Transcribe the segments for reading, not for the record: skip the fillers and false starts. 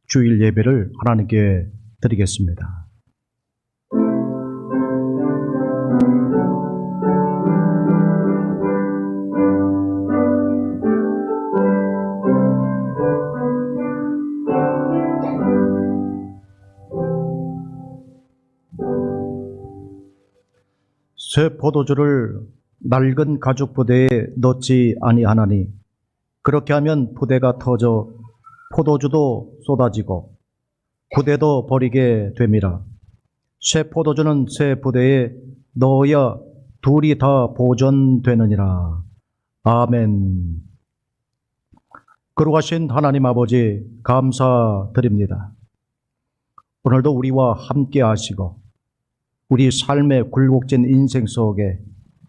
주일 예배를 하나님께 드리겠습니다. 새 포도주를 낡은 가죽 부대에 넣지 아니하나니 그렇게 하면 부대가 터져 포도주도 쏟아지고 부대도 버리게 됨이라. 새 포도주는 새 부대에 넣어야 둘이 다 보존되느니라. 아멘. 거룩하신 하나님 아버지 감사드립니다. 오늘도 우리와 함께 하시고 우리 삶의 굴곡진 인생 속에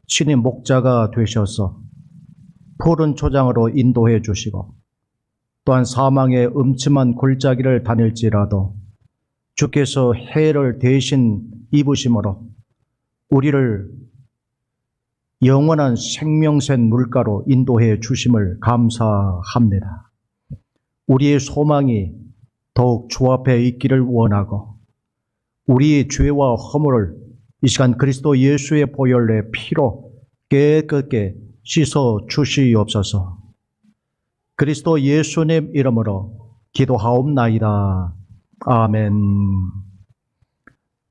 신의 목자가 되셔서 푸른 초장으로 인도해 주시고 또한 사망의 음침한 골짜기를 다닐지라도 주께서 해를 대신 입으심으로 우리를 영원한 생명샘 물가로 인도해 주심을 감사합니다. 우리의 소망이 더욱 주 앞에 있기를 원하고 우리의 죄와 허물을 이 시간 그리스도 예수의 보혈의 피로 깨끗게 씻어 주시옵소서. 그리스도 예수님 이름으로 기도하옵나이다. 아멘.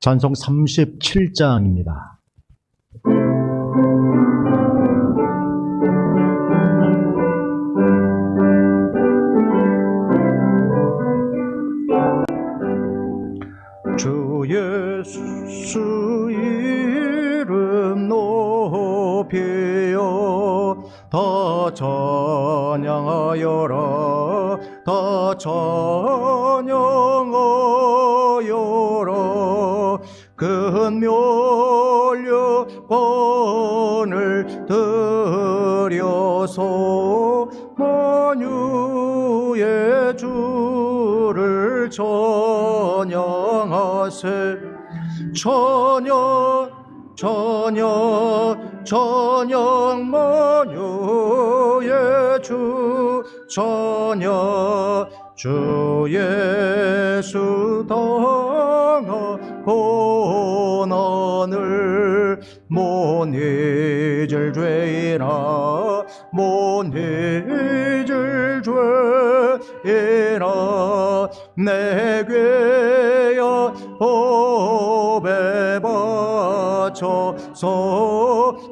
찬송 37장입니다. 주 예수 이름 높이여 다 찬양하여라 다 찬양하여라 큰 멸류관을 들여서 만유의 주를 찬양하세 찬양 찬양 찬양 만유의 주 찬양 주 예수 당한 고난을 못 잊을 죄이나 못 잊을 죄이나 내게야 법에 바쳐서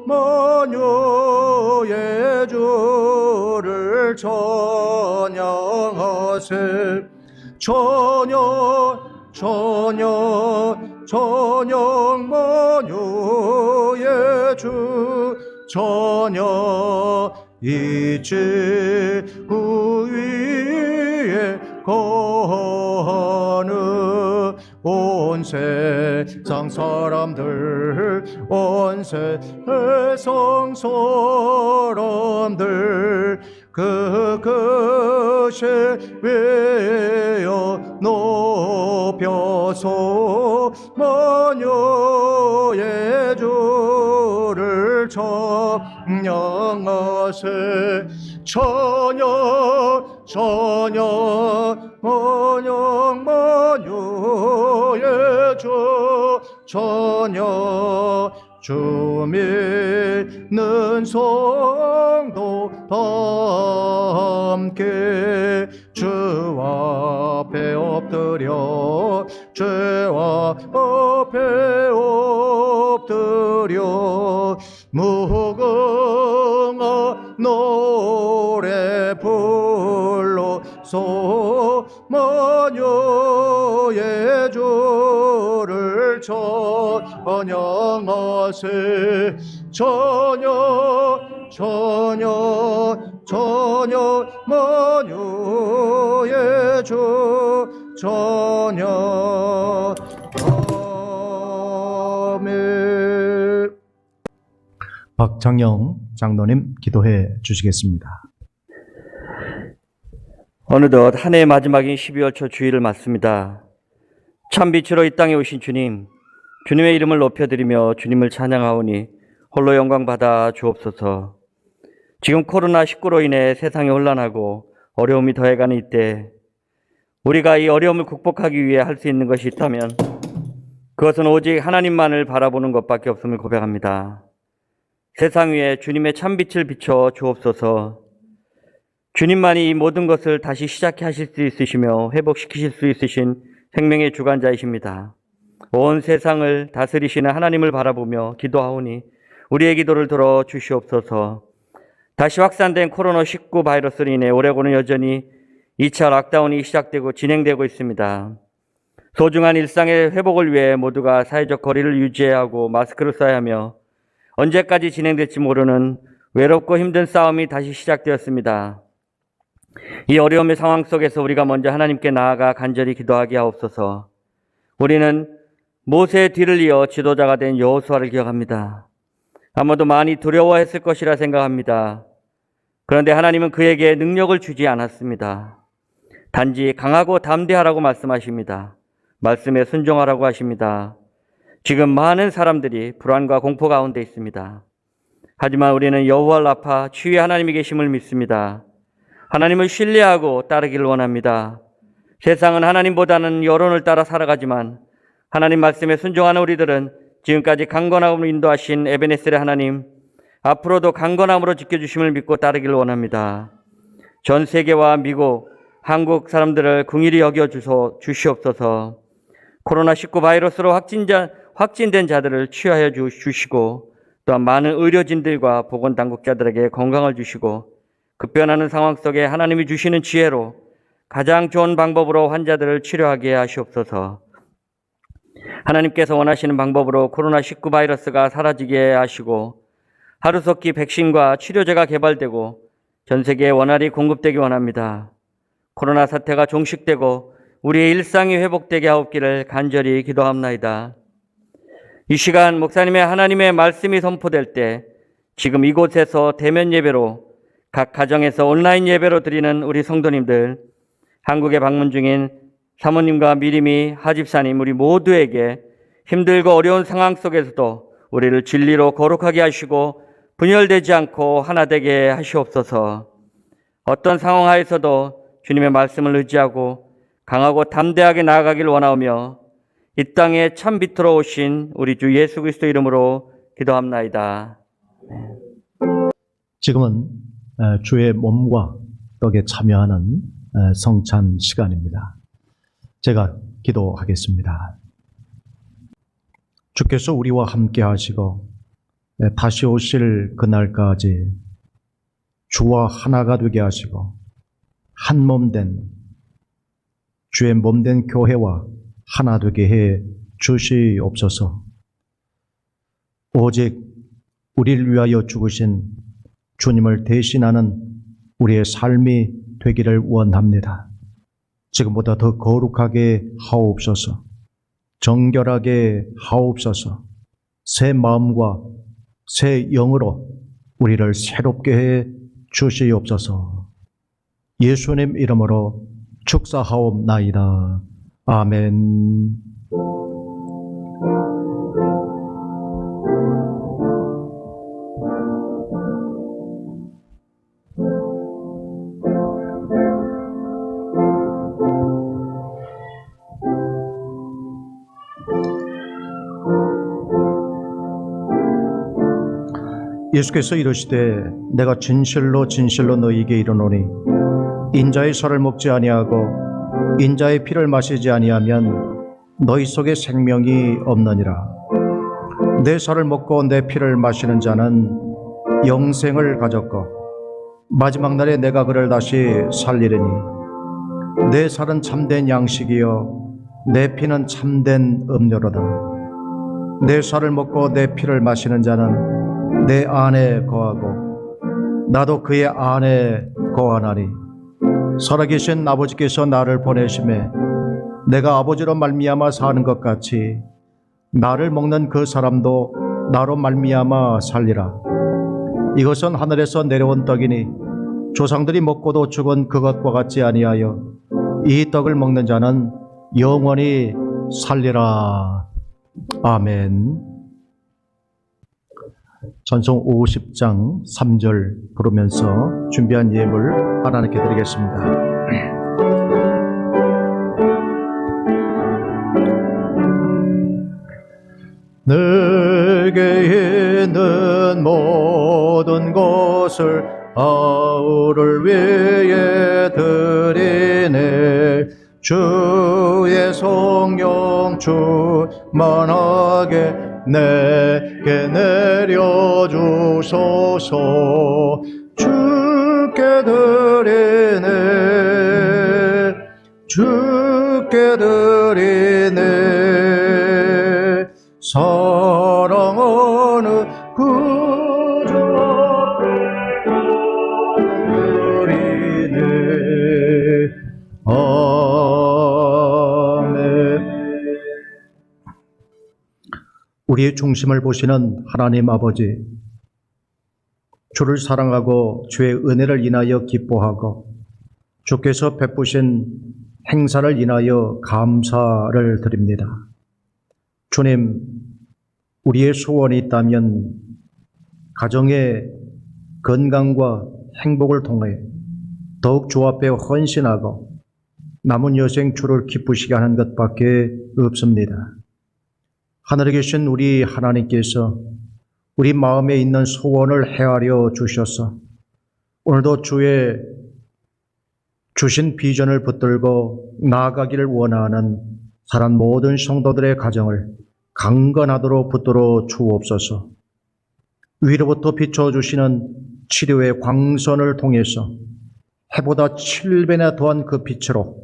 만유의 주를 찬양하세 찬양 찬양 찬양 만유의 주 찬양 이 지구 위에 거하는 온 세상 사람들 온 세상 사람들 그것이 위여 높여서 만유의 주를 찬양하세 찬양 찬양 찬양 만유의 주 찬양 주 믿는 성도 다 함께 주 앞에 엎드려 주 앞에 엎드려 무궁한 노래 불러서 만유의 주를 찬양하세 찬양 찬양 찬양 만유의 주 찬양 아멘. 박창영 장로님 기도해 주시겠습니다. 어느덧 한 해의 마지막인 12월 초 주일을 맞습니다. 참 빛으로 이 땅에 오신 주님, 주님의 이름을 높여드리며 주님을 찬양하오니 홀로 영광 받아 주옵소서. 지금 코로나19로 인해 세상이 혼란하고 어려움이 더해가는 이때 우리가 이 어려움을 극복하기 위해 할 수 있는 것이 있다면 그것은 오직 하나님만을 바라보는 것밖에 없음을 고백합니다. 세상 위에 주님의 참빛을 비춰 주옵소서. 주님만이 이 모든 것을 다시 시작해 하실 수 있으시며 회복시키실 수 있으신 생명의 주관자이십니다. 온 세상을 다스리시는 하나님을 바라보며 기도하오니 우리의 기도를 들어 주시옵소서. 다시 확산된 코로나19 바이러스로 인해 올해고는 여전히 2차 락다운이 시작되고 진행되고 있습니다. 소중한 일상의 회복을 위해 모두가 사회적 거리를 유지해야 하고 마스크를 써야 하며 언제까지 진행될지 모르는 외롭고 힘든 싸움이 다시 시작되었습니다. 이 어려움의 상황 속에서 우리가 먼저 하나님께 나아가 간절히 기도하게 하옵소서. 우리는 모세의 뒤를 이어 지도자가 된 여호수아를 기억합니다. 아마도 많이 두려워했을 것이라 생각합니다. 그런데 하나님은 그에게 능력을 주지 않았습니다. 단지 강하고 담대하라고 말씀하십니다. 말씀에 순종하라고 하십니다. 지금 많은 사람들이 불안과 공포 가운데 있습니다. 하지만 우리는 여호와 라파 치유의 하나님이 계심을 믿습니다. 하나님을 신뢰하고 따르기를 원합니다. 세상은 하나님보다는 여론을 따라 살아가지만 하나님 말씀에 순종하는 우리들은 지금까지 강건함으로 인도하신 에베네셀의 하나님, 앞으로도 강건함으로 지켜주심을 믿고 따르기를 원합니다. 전 세계와 미국, 한국 사람들을 긍휼히 여겨 주시옵소서. 코로나19 바이러스로 확진된 자들을 치유하여 주시고 또한 많은 의료진들과 보건당국자들에게 건강을 주시고 급변하는 상황 속에 하나님이 주시는 지혜로 가장 좋은 방법으로 환자들을 치료하게 하시옵소서. 하나님께서 원하시는 방법으로 코로나19 바이러스가 사라지게 하시고 하루속히 백신과 치료제가 개발되고 전 세계에 원활히 공급되기 원합니다. 코로나 사태가 종식되고 우리의 일상이 회복되게 하옵기를 간절히 기도합나이다. 이 시간 목사님의 하나님의 말씀이 선포될 때 지금 이곳에서 대면 예배로 각 가정에서 온라인 예배로 드리는 우리 성도님들, 한국에 방문 중인 사모님과 미리미, 하집사님 우리 모두에게 힘들고 어려운 상황 속에서도 우리를 진리로 거룩하게 하시고 분열되지 않고 하나 되게 하시옵소서. 어떤 상황 하에서도 주님의 말씀을 의지하고 강하고 담대하게 나아가길 원하오며 이 땅에 참 빛으로 오신 우리 주 예수 그리스도 이름으로 기도합나이다. 지금은 주의 몸과 떡에 참여하는 성찬 시간입니다. 제가 기도하겠습니다. 주께서 우리와 함께 하시고 다시 오실 그날까지 주와 하나가 되게 하시고 한 몸 된 주의 몸 된 교회와 하나 되게 해 주시옵소서. 오직 우리를 위하여 죽으신 주님을 대신하는 우리의 삶이 되기를 원합니다. 지금보다 더 거룩하게 하옵소서. 정결하게 하옵소서. 새 마음과 새 영으로 우리를 새롭게 해 주시옵소서. 예수님 이름으로 축사하옵나이다. 아멘. 예수께서 이르시되 내가 진실로 진실로 너희에게 이르노니 인자의 살을 먹지 아니하고 인자의 피를 마시지 아니하면 너희 속에 생명이 없느니라. 내 살을 먹고 내 피를 마시는 자는 영생을 가졌고 마지막 날에 내가 그를 다시 살리리니 내 살은 참된 양식이요 내 피는 참된 음료로다. 내 살을 먹고 내 피를 마시는 자는 내 안에 거하고 나도 그의 안에 거하나니 살아계신 아버지께서 나를 보내심에 내가 아버지로 말미암아 사는 것 같이 나를 먹는 그 사람도 나로 말미암아 살리라. 이것은 하늘에서 내려온 떡이니 조상들이 먹고도 죽은 그것과 같지 아니하여 이 떡을 먹는 자는 영원히 살리라. 아멘. 찬송 50장 3절 부르면서 준비한 예물 하나님께 드리겠습니다. 내게 있는 모든 것을 아우를 위해 드리네. 주의 성령 충만하게 내게 내려주소서. 주께 드리네, 주께 드리네. 사랑하는 그저 드리네. 아멘. 우리의 중심을 보시는 하나님 아버지, 주를 사랑하고 주의 은혜를 인하여 기뻐하고 주께서 베푸신 행사를 인하여 감사를 드립니다. 주님, 우리의 소원이 있다면 가정의 건강과 행복을 통해 더욱 주 앞에 헌신하고 남은 여생 주를 기쁘시게 하는 것밖에 없습니다. 하늘에 계신 우리 하나님께서 우리 마음에 있는 소원을 헤아려 주셔서 오늘도 주의 주신 비전을 붙들고 나아가기를 원하는 사랑 모든 성도들의 가정을 강건하도록 붙들어 주옵소서. 위로부터 비춰주시는 치료의 광선을 통해서 해보다 7배나 더한 그 빛으로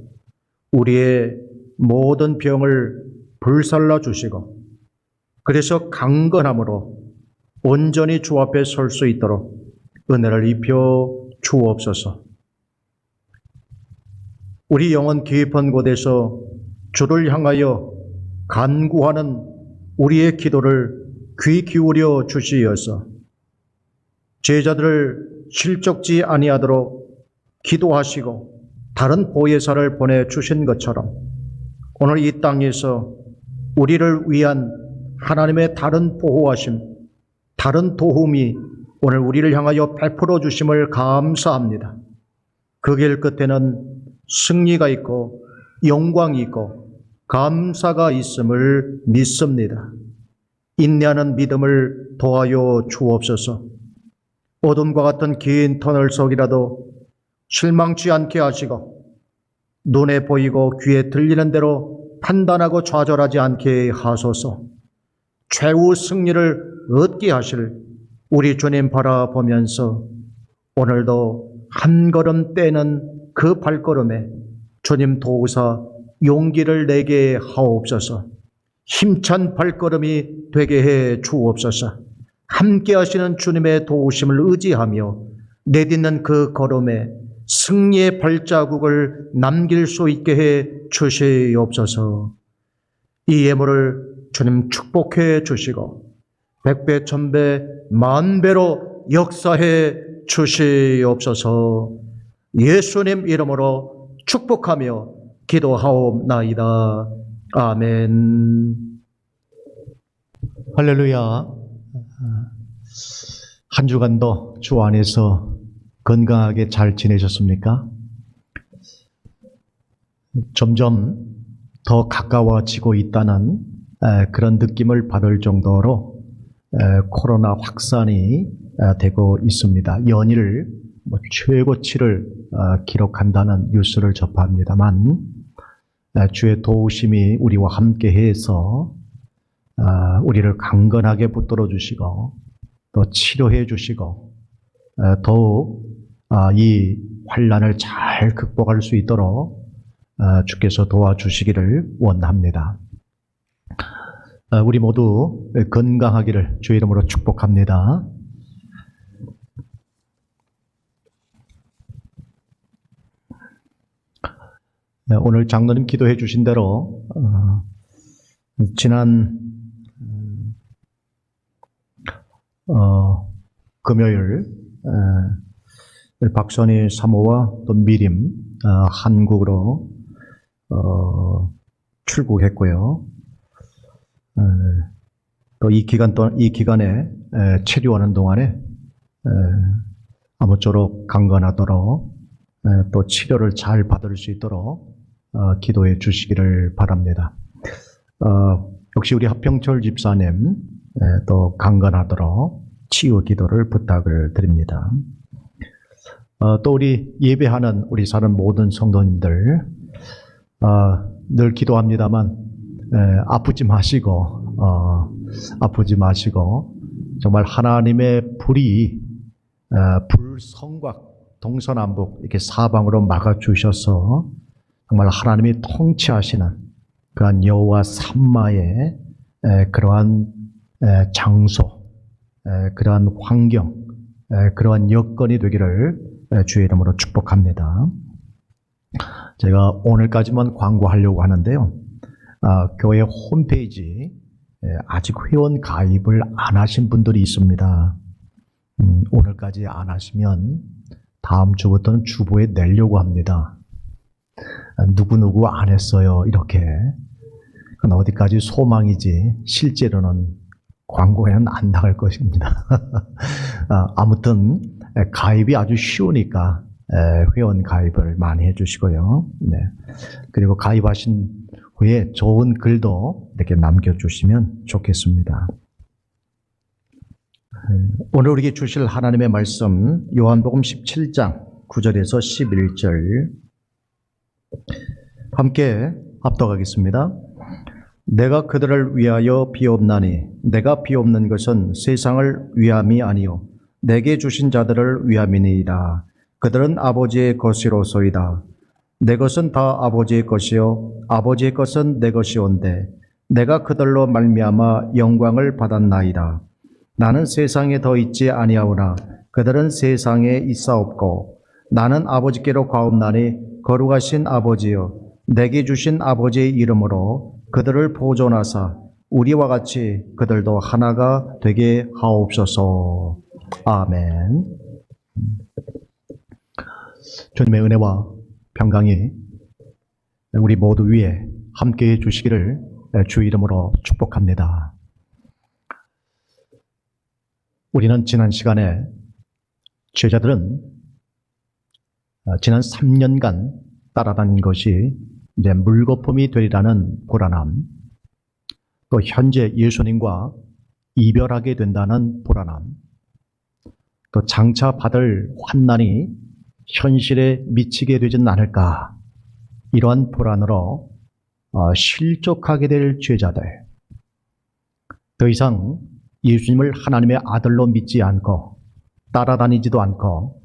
우리의 모든 병을 불살라 주시고, 그래서 강건함으로 온전히 주 앞에 설 수 있도록 은혜를 입혀 주옵소서. 우리 영혼 깊은 곳에서 주를 향하여 간구하는 우리의 기도를 귀 기울여 주시어서 제자들을 실족지 아니하도록 기도하시고 다른 보혜사를 보내주신 것처럼 오늘 이 땅에서 우리를 위한 하나님의 다른 보호하심, 다른 도움이 오늘 우리를 향하여 베풀어 주심을 감사합니다. 그 길 끝에는 승리가 있고 영광이 있고 감사가 있음을 믿습니다. 인내하는 믿음을 도하여 주옵소서. 어둠과 같은 긴 터널 속이라도 실망치 않게 하시고 눈에 보이고 귀에 들리는 대로 판단하고 좌절하지 않게 하소서. 최후 승리를 얻게 하실 우리 주님 바라보면서 오늘도 한 걸음 떼는 그 발걸음에 주님 도우사 용기를 내게 하옵소서. 힘찬 발걸음이 되게 해 주옵소서. 함께 하시는 주님의 도우심을 의지하며 내딛는 그 걸음에 승리의 발자국을 남길 수 있게 해 주시옵소서. 이 예물을 주님 축복해 주시고 백배 천배 만배로 역사해 주시옵소서. 예수님 이름으로 축복하며 기도하옵나이다. 아멘. 할렐루야. 한 주간도 주 안에서 건강하게 잘 지내셨습니까? 점점 더 가까워지고 있다는 그런 느낌을 받을 정도로 코로나 확산이 되고 있습니다. 연일 최고치를 기록한다는 뉴스를 접합니다만 주의 도우심이 우리와 함께해서 우리를 강건하게 붙들어 주시고 또 치료해 주시고 더욱 이 환난을 잘 극복할 수 있도록 주께서 도와주시기를 원합니다. 우리 모두 건강하기를 주의 이름으로 축복합니다. 오늘 장로님 기도해 주신 대로 지난 금요일 박선희 사모와 또 미림 한국으로 출국했고요. 또 이 기간에 체류하는 동안에 아무쪼록 강건하도록 또 치료를 잘 받을 수 있도록 기도해 주시기를 바랍니다. 역시 우리 하평철 집사님 또 강건하도록 치유 기도를 부탁을 드립니다. 또 우리 예배하는 우리 사는 모든 성도님들 늘 기도합니다만 아프지 마시고 정말 하나님의 불이 불성곽 동서남북 이렇게 사방으로 막아주셔서 정말 하나님이 통치하시는 그러한 여호와 삼마의 그러한 장소, 그러한 환경, 그러한 여건이 되기를 주의 이름으로 축복합니다. 제가 오늘까지만 광고하려고 하는데요. 교회 홈페이지 아직 회원 가입을 안 하신 분들이 있습니다. 오늘까지 안 하시면 다음 주부터는 주보에 내려고 합니다. 누구누구 안 했어요. 이렇게. 그건 어디까지 소망이지 실제로는 광고에는 안 나갈 것입니다. 아무튼 가입이 아주 쉬우니까 회원 가입을 많이 해주시고요. 네. 그리고 가입하신 후에 좋은 글도 이렇게 남겨주시면 좋겠습니다. 오늘 우리에게 주실 하나님의 말씀 요한복음 17장 9절에서 11절 함께 합독하겠습니다. 내가 그들을 위하여 비옵나니 내가 비옵는 것은 세상을 위함이 아니요 내게 주신 자들을 위함이니이다. 그들은 아버지의 것이로소이다. 내 것은 다 아버지의 것이요 아버지의 것은 내 것이온데 내가 그들로 말미암아 영광을 받았나이다. 나는 세상에 더 있지 아니하오나 그들은 세상에 있사옵고 나는 아버지께로 가옵나니 거룩하신 아버지여 내게 주신 아버지의 이름으로 그들을 보존하사 우리와 같이 그들도 하나가 되게 하옵소서. 아멘. 주님의 은혜와 평강이 우리 모두 위에 함께해 주시기를 주 이름으로 축복합니다. 우리는 지난 시간에 제자들은 지난 3년간 따라다닌 것이 이제 물거품이 되리라는 불안함, 또 현재 예수님과 이별하게 된다는 불안함, 또 장차 받을 환난이 현실에 미치게 되진 않을까, 이러한 불안으로 실족하게 될 제자들, 더 이상 예수님을 하나님의 아들로 믿지 않고 따라다니지도 않고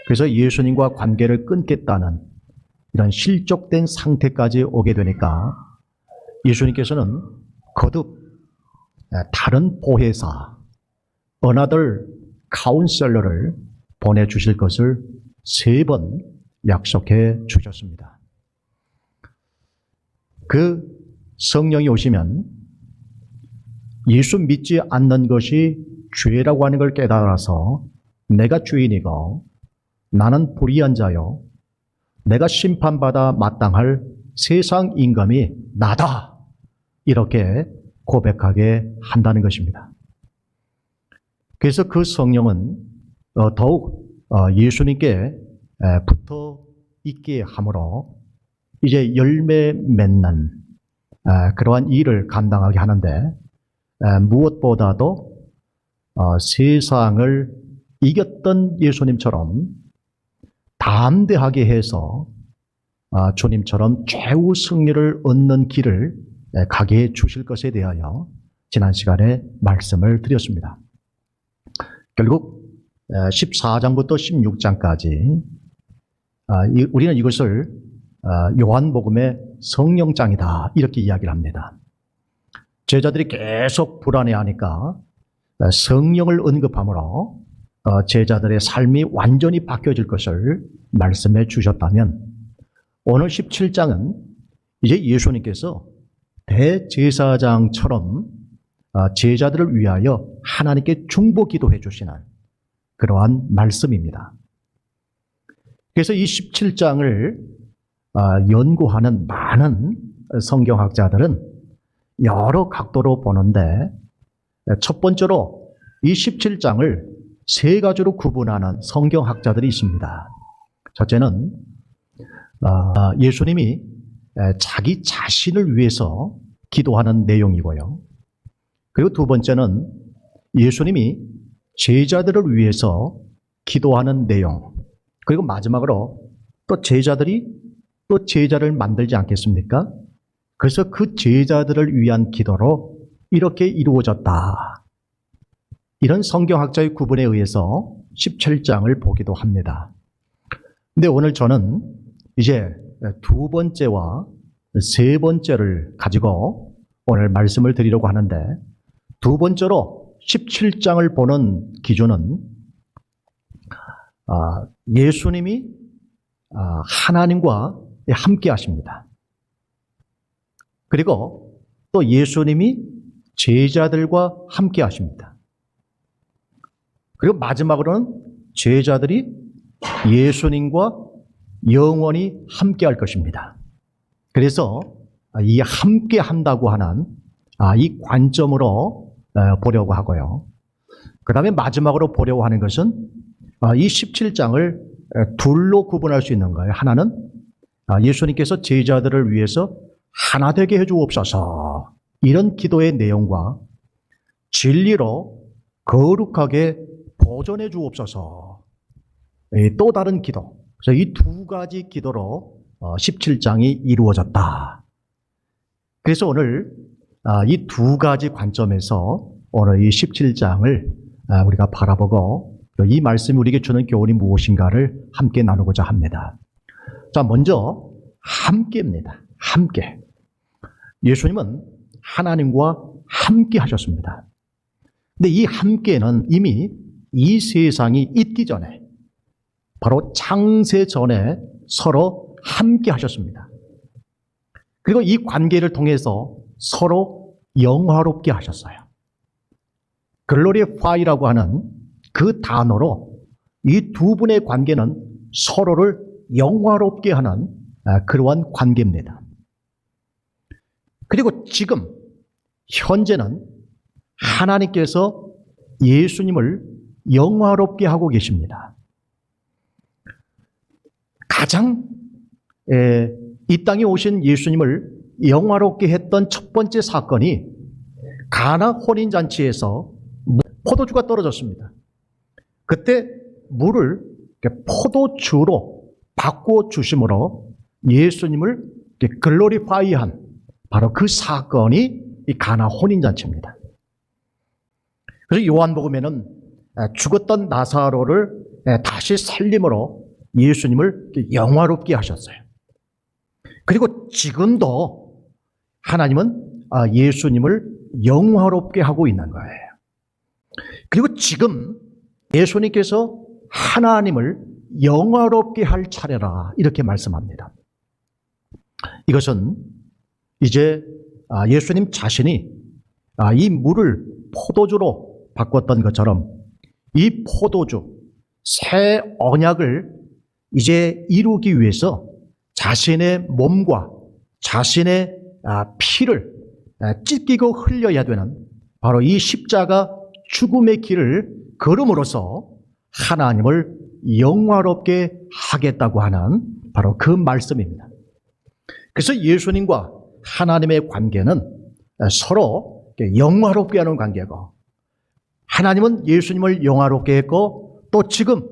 그래서 예수님과 관계를 끊겠다는 이런 실족된 상태까지 오게 되니까 예수님께서는 거듭 다른 보혜사, another counselor를 보내주실 것을 3번 약속해 주셨습니다. 그 성령이 오시면 예수 믿지 않는 것이 죄라고 하는 걸 깨달아서 내가 죄인이고 나는 불의한 자요 내가 심판받아 마땅할 세상 임금이 나다 이렇게 고백하게 한다는 것입니다. 그래서 그 성령은 더욱 예수님께 붙어 있게 함으로 이제 열매 맺는 그러한 일을 감당하게 하는데 무엇보다도 세상을 이겼던 예수님처럼 담대하게 해서 주님처럼 최후 승리를 얻는 길을 가게 해 주실 것에 대하여 지난 시간에 말씀을 드렸습니다. 결국 14장부터 16장까지 우리는 이것을 요한복음의 성령장이다 이렇게 이야기를 합니다. 제자들이 계속 불안해하니까 성령을 언급함으로 제자들의 삶이 완전히 바뀌어질 것을 말씀해 주셨다면 오늘 17장은 이제 예수님께서 대제사장처럼 제자들을 위하여 하나님께 중보 기도해 주시는 그러한 말씀입니다. 그래서 이 17장을 연구하는 많은 성경학자들은 여러 각도로 보는데 첫 번째로 이 17장을 3가지로 구분하는 성경학자들이 있습니다. 첫째는 예수님이 자기 자신을 위해서 기도하는 내용이고요. 그리고 두 번째는 예수님이 제자들을 위해서 기도하는 내용. 그리고 마지막으로 또 제자들이 또 제자를 만들지 않겠습니까? 그래서 그 제자들을 위한 기도로 이렇게 이루어졌다. 이런 성경학자의 구분에 의해서 17장을 보기도 합니다. 근데 오늘 저는 이제 두 번째와 세 번째를 가지고 오늘 말씀을 드리려고 하는데, 두 번째로 17장을 보는 기준은 예수님이 하나님과 함께 하십니다. 그리고 또 예수님이 제자들과 함께 하십니다. 그리고 마지막으로는 제자들이 예수님과 영원히 함께 할 것입니다. 그래서 이 함께 한다고 하는 이 관점으로 보려고 하고요. 그 다음에 마지막으로 보려고 하는 것은 이 17장을 둘로 구분할 수 있는 거예요. 하나는 예수님께서 제자들을 위해서 하나 되게 해주옵소서, 이런 기도의 내용과 진리로 거룩하게 보존해 주옵소서, 또 다른 기도. 그래서 이 두 가지 기도로 17장이 이루어졌다. 그래서 오늘 이 두 가지 관점에서 오늘 이 17장을 우리가 바라보고 이 말씀이 우리에게 주는 교훈이 무엇인가를 함께 나누고자 합니다. 자, 먼저 함께입니다. 함께. 예수님은 하나님과 함께 하셨습니다. 근데 이 함께는 이미 이 세상이 있기 전에, 바로 창세 전에 서로 함께 하셨습니다. 그리고 이 관계를 통해서 서로 영화롭게 하셨어요. 글로리파이라고 하는 그 단어로 이 두 분의 관계는 서로를 영화롭게 하는 그러한 관계입니다. 그리고 지금 현재는 하나님께서 예수님을 영화롭게 하고 계십니다. 가장 이 땅에 오신 예수님을 영화롭게 했던 첫 번째 사건이 가나 혼인잔치에서 포도주가 떨어졌습니다. 그때 물을 포도주로 바꾸어 주심으로 예수님을 글로리파이한 바로 그 사건이 이 가나 혼인잔치입니다. 그래서 요한복음에는 죽었던 나사로를 다시 살림으로 예수님을 영화롭게 하셨어요. 그리고 지금도 하나님은 예수님을 영화롭게 하고 있는 거예요. 그리고 지금 예수님께서 하나님을 영화롭게 할 차례라, 이렇게 말씀합니다. 이것은 이제 예수님 자신이 이 물을 포도주로 바꿨던 것처럼 이 포도주, 새 언약을 이제 이루기 위해서 자신의 몸과 자신의 피를 찢기고 흘려야 되는 바로 이 십자가 죽음의 길을 걸음으로써 하나님을 영화롭게 하겠다고 하는 바로 그 말씀입니다. 그래서 예수님과 하나님의 관계는 서로 영화롭게 하는 관계고, 하나님은 예수님을 영화롭게 했고, 또 지금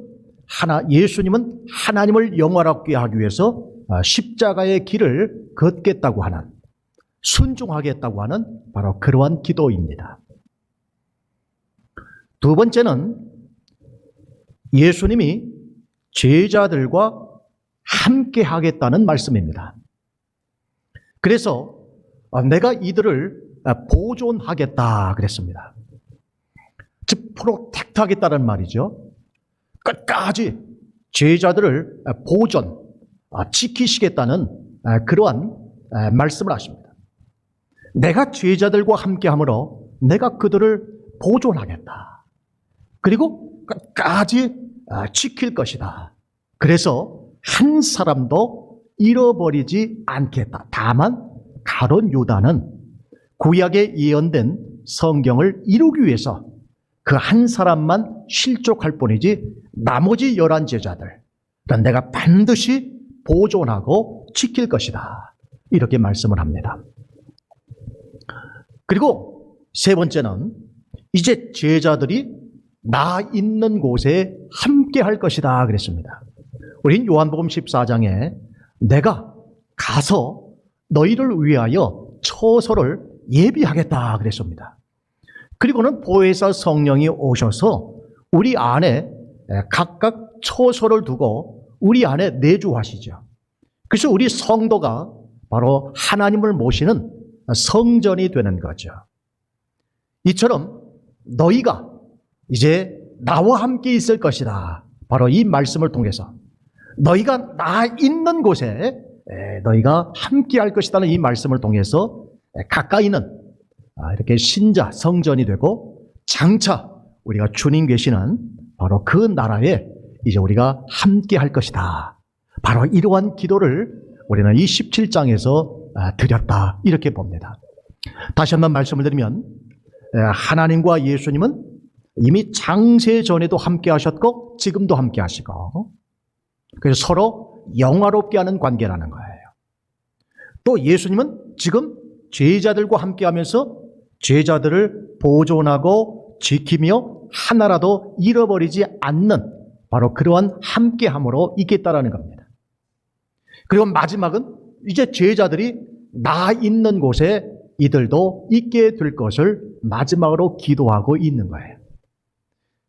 예수님은 하나님을 영화롭게 하기 위해서 십자가의 길을 걷겠다고 하는, 순종하겠다고 하는 바로 그러한 기도입니다. 두 번째는 예수님이 제자들과 함께 하겠다는 말씀입니다. 그래서 내가 이들을 보존하겠다 그랬습니다. 즉 프로텍트하겠다는 말이죠. 끝까지 제자들을 보존, 지키시겠다는 그러한 말씀을 하십니다. 내가 제자들과 함께함으로 내가 그들을 보존하겠다. 그리고 끝까지 지킬 것이다. 그래서 한 사람도 잃어버리지 않겠다. 다만 가룟 유다는 구약에 예언된 성경을 이루기 위해서 그 한 사람만 실족할 뿐이지 나머지 11 제자들 내가 반드시 보존하고 지킬 것이다. 이렇게 말씀을 합니다. 그리고 세 번째는 이제 제자들이 나 있는 곳에 함께 할 것이다 그랬습니다. 우린 요한복음 14장에 내가 가서 너희를 위하여 처소를 예비하겠다 그랬습니다. 그리고는 보혜사 성령이 오셔서 우리 안에 각각 처소를 두고 우리 안에 내주하시죠. 그래서 우리 성도가 바로 하나님을 모시는 성전이 되는 거죠. 이처럼 너희가 이제 나와 함께 있을 것이다. 바로 이 말씀을 통해서 너희가 나 있는 곳에 너희가 함께 할 것이라는 이 말씀을 통해서 가까이는 이렇게 신자 성전이 되고 장차 우리가 주님 계시는 바로 그 나라에 이제 우리가 함께 할 것이다. 바로 이러한 기도를 우리는 이 17장에서 드렸다. 이렇게 봅니다. 다시 한번 말씀을 드리면 하나님과 예수님은 이미 창세 전에도 함께 하셨고 지금도 함께 하시고 그래서 서로 영화롭게 하는 관계라는 거예요. 또 예수님은 지금 제자들과 함께 하면서 제자들을 보존하고 지키며 하나라도 잃어버리지 않는 바로 그러한 함께함으로 있겠다라는 겁니다. 그리고 마지막은 이제 제자들이 나 있는 곳에 이들도 있게 될 것을 마지막으로 기도하고 있는 거예요.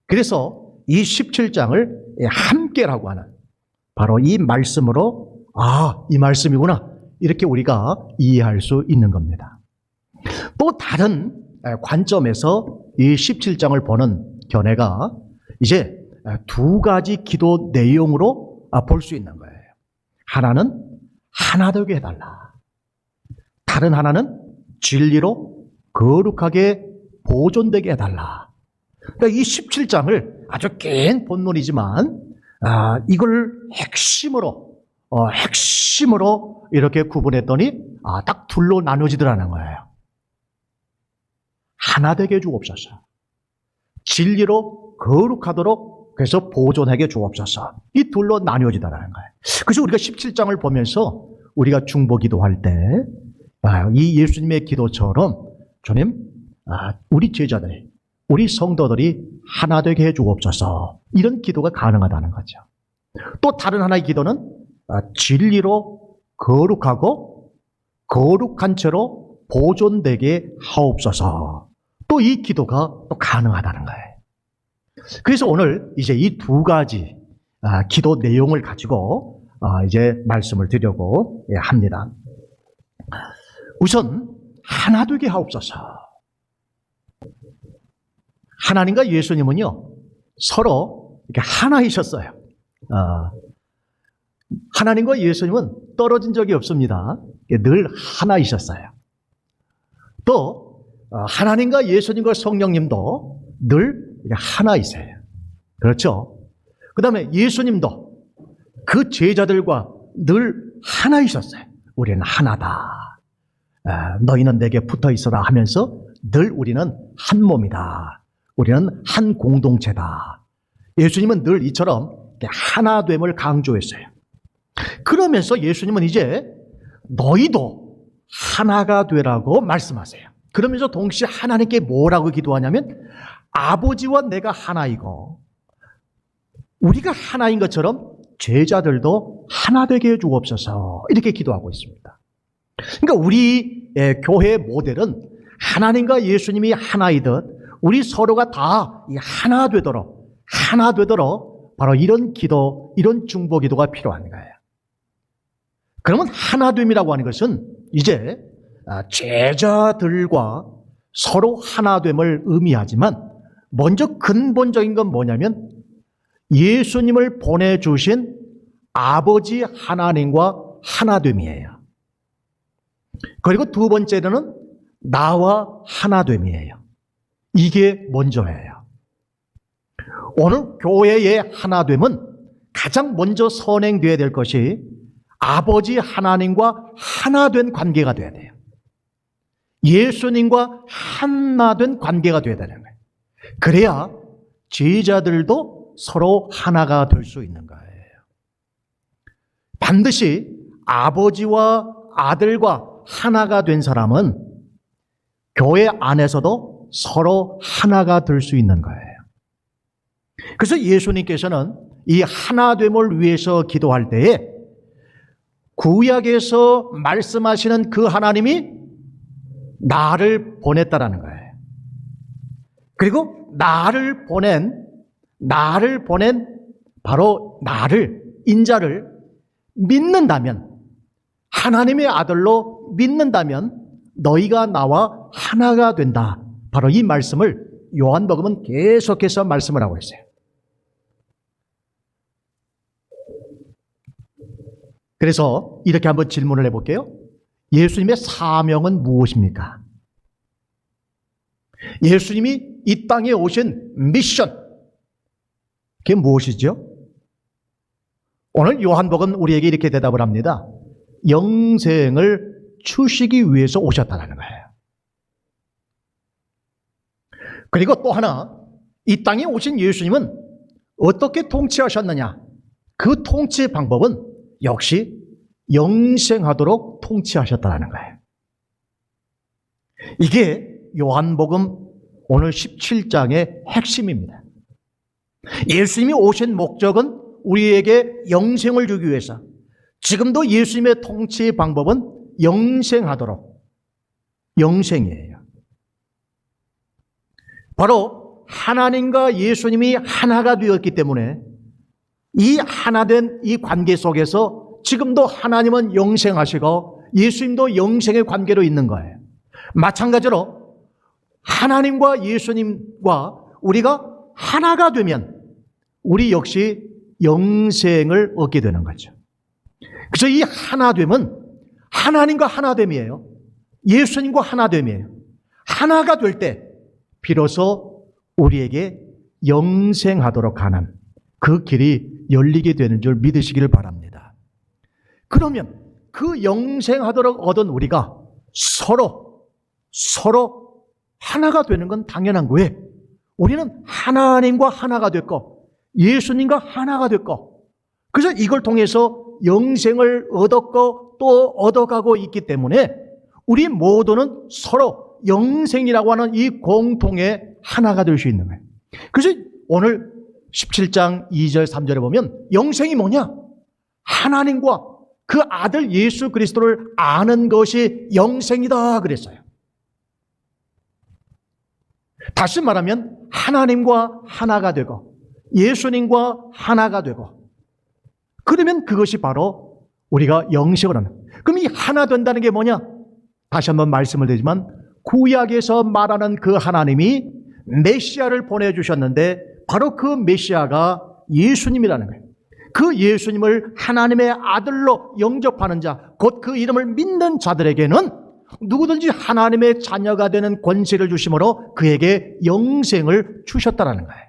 그래서 이 17장을 함께라고 하는 바로 이 말씀으로 이 말씀이구나 이렇게 우리가 이해할 수 있는 겁니다. 또 다른 관점에서 이 17장을 보는 견해가 이제 두 가지 기도 내용으로 볼 수 있는 거예요. 하나는 하나 되게 해달라. 다른 하나는 진리로 거룩하게 보존되게 해달라. 그러니까 이 17장을 아주 긴 본문이지만 이걸 핵심으로 이렇게 구분했더니 딱 둘로 나눠지더라는 거예요. 하나 되게 해주옵소서. 진리로 거룩하도록 그래서 보존하게 주옵소서. 이 둘로 나뉘어지더라는 거예요. 그래서 우리가 17장을 보면서 우리가 중보 기도할 때 이 예수님의 기도처럼 주님, 우리 제자들이 우리 성도들이 하나 되게 해주옵소서. 이런 기도가 가능하다는 거죠. 또 다른 하나의 기도는 진리로 거룩하고 거룩한 채로 보존되게 하옵소서. 또 이 기도가 또 가능하다는 거예요. 그래서 오늘 이제 이 두 가지 기도 내용을 가지고 이제 말씀을 드리려고 합니다. 우선 하나 되게 하옵소서. 하나님과 예수님은요 서로 이렇게 하나이셨어요. 하나님과 예수님은 떨어진 적이 없습니다. 늘 하나이셨어요. 또 하나님과 예수님과 성령님도 늘 하나이세요. 그렇죠? 그 다음에 예수님도 그 제자들과 늘 하나이셨어요. 우리는 하나다. 너희는 내게 붙어 있어라 하면서 늘 우리는 한 몸이다. 우리는 한 공동체다. 예수님은 늘 이처럼 하나됨을 강조했어요. 그러면서 예수님은 이제 너희도 하나가 되라고 말씀하세요. 그러면서 동시에 하나님께 뭐라고 기도하냐면 아버지와 내가 하나이고 우리가 하나인 것처럼 제자들도 하나 되게 해주옵소서 이렇게 기도하고 있습니다. 그러니까 우리 교회의 모델은 하나님과 예수님이 하나이듯 우리 서로가 다 하나 되도록 바로 이런 기도, 이런 중보 기도가 필요한 거예요. 그러면 하나됨이라고 하는 것은 이제 제자들과 서로 하나됨을 의미하지만 먼저 근본적인 건 뭐냐면 예수님을 보내주신 아버지 하나님과 하나됨이에요. 그리고 두 번째는 나와 하나됨이에요. 이게 먼저예요. 오늘 교회의 하나됨은 가장 먼저 선행되어야 될 것이 아버지 하나님과 하나된 관계가 되어야 돼요. 예수님과 하나된 관계가 되어야 되는 거예요. 그래야 제자들도 서로 하나가 될 수 있는 거예요. 반드시 아버지와 아들과 하나가 된 사람은 교회 안에서도 서로 하나가 될 수 있는 거예요. 그래서 예수님께서는 이 하나됨을 위해서 기도할 때에 구약에서 말씀하시는 그 하나님이 나를 보냈다라는 거예요. 그리고 나를 보낸 바로 나를, 인자를 믿는다면, 하나님의 아들로 믿는다면 너희가 나와 하나가 된다. 바로 이 말씀을 요한복음은 계속해서 말씀을 하고 있어요. 그래서 이렇게 한번 질문을 해볼게요. 예수님의 사명은 무엇입니까? 예수님이 이 땅에 오신 미션, 그게 무엇이죠? 오늘 요한복음 우리에게 이렇게 대답을 합니다. 영생을 주시기 위해서 오셨다는 거예요. 그리고 또 하나, 이 땅에 오신 예수님은 어떻게 통치하셨느냐? 그 통치 방법은 역시 영생하도록 통치하셨다는 거예요. 이게 요한복음 오늘 17장의 핵심입니다. 예수님이 오신 목적은 우리에게 영생을 주기 위해서, 지금도 예수님의 통치 방법은 영생하도록, 영생이에요. 바로 하나님과 예수님이 하나가 되었기 때문에 이 하나된 이 관계 속에서 지금도 하나님은 영생하시고 예수님도 영생의 관계로 있는 거예요. 마찬가지로 하나님과 예수님과 우리가 하나가 되면 우리 역시 영생을 얻게 되는 거죠. 그래서 이 하나됨은 하나님과 하나됨이에요. 예수님과 하나됨이에요. 하나가 될 때 비로소 우리에게 영생하도록 하는 그 길이 열리게 되는 줄 믿으시기를 바랍니다. 그러면 그 영생하도록 얻은 우리가 서로 하나가 되는 건 당연한 거예요. 우리는 하나님과 하나가 됐고 예수님과 하나가 됐고, 그래서 이걸 통해서 영생을 얻었고 또 얻어가고 있기 때문에 우리 모두는 서로 영생이라고 하는 이 공통의 하나가 될 수 있는 거예요. 그래서 오늘 17장 2절 3절에 보면 영생이 뭐냐? 하나님과 그 아들 예수 그리스도를 아는 것이 영생이다 그랬어요. 다시 말하면 하나님과 하나가 되고 예수님과 하나가 되고, 그러면 그것이 바로 우리가 영생을 하는. 그럼 이 하나 된다는 게 뭐냐? 다시 한번 말씀을 드리지만 구약에서 말하는 그 하나님이 메시아를 보내주셨는데 바로 그 메시아가 예수님이라는 거예요. 그 예수님을 하나님의 아들로 영접하는 자, 곧 그 이름을 믿는 자들에게는 누구든지 하나님의 자녀가 되는 권세를 주심으로 그에게 영생을 주셨다는 거예요.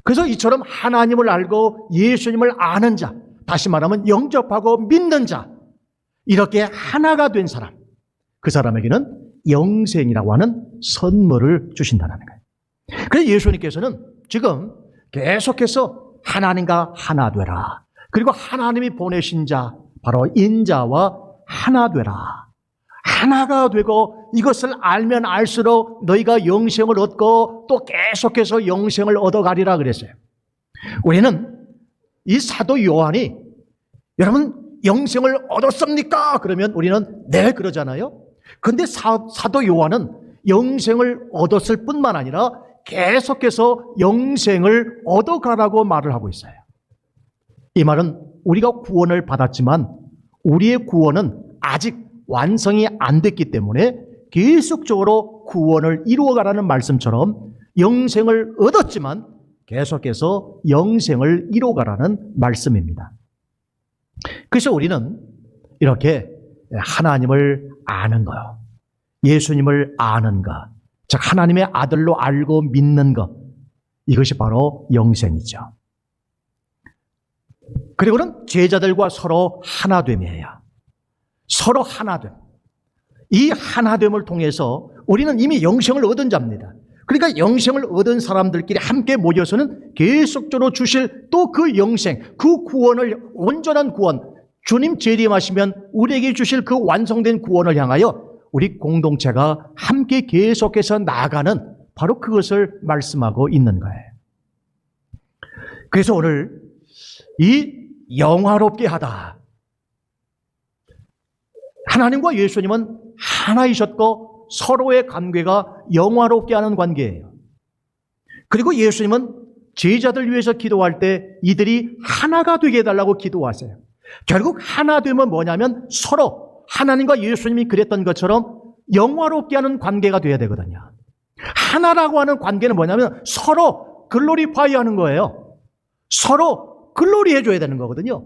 그래서 이처럼 하나님을 알고 예수님을 아는 자, 다시 말하면 영접하고 믿는 자, 이렇게 하나가 된 사람, 그 사람에게는 영생이라고 하는 선물을 주신다는 거예요. 그래서 예수님께서는 지금 계속해서 하나님과 하나 되라, 그리고 하나님이 보내신 자 바로 인자와 하나 되라, 하나가 되고 이것을 알면 알수록 너희가 영생을 얻고 또 계속해서 영생을 얻어가리라 그랬어요. 우리는 이 사도 요한이 여러분 영생을 얻었습니까? 그러면 우리는 네 그러잖아요. 그런데 사도 요한은 영생을 얻었을 뿐만 아니라 계속해서 영생을 얻어가라고 말을 하고 있어요. 이 말은 우리가 구원을 받았지만 우리의 구원은 아직 완성이 안 됐기 때문에 계속적으로 구원을 이루어가라는 말씀처럼 영생을 얻었지만 계속해서 영생을 이루어가라는 말씀입니다. 그래서 우리는 이렇게 하나님을 아는 것, 예수님을 아는 것, 즉 하나님의 아들로 알고 믿는 것, 이것이 바로 영생이죠. 그리고는 제자들과 서로 하나됨이에요. 서로 하나됨. 이 하나됨을 통해서 우리는 이미 영생을 얻은 자입니다. 그러니까 영생을 얻은 사람들끼리 함께 모여서는 계속적으로 주실 또 그 영생, 그 구원을, 온전한 구원, 주님 재림하시면 우리에게 주실 그 완성된 구원을 향하여 우리 공동체가 함께 계속해서 나아가는 바로 그것을 말씀하고 있는 거예요. 그래서 오늘 이 영화롭게 하다. 하나님과 예수님은 하나이셨고 서로의 관계가 영화롭게 하는 관계예요. 그리고 예수님은 제자들 위해서 기도할 때 이들이 하나가 되게 해달라고 기도하세요. 결국 하나 되면 뭐냐면 서로 하나님과 예수님이 그랬던 것처럼 영화롭게 하는 관계가 돼야 되거든요. 하나라고 하는 관계는 뭐냐면 서로 글로리파이 하는 거예요. 서로 글로리해 줘야 되는 거거든요.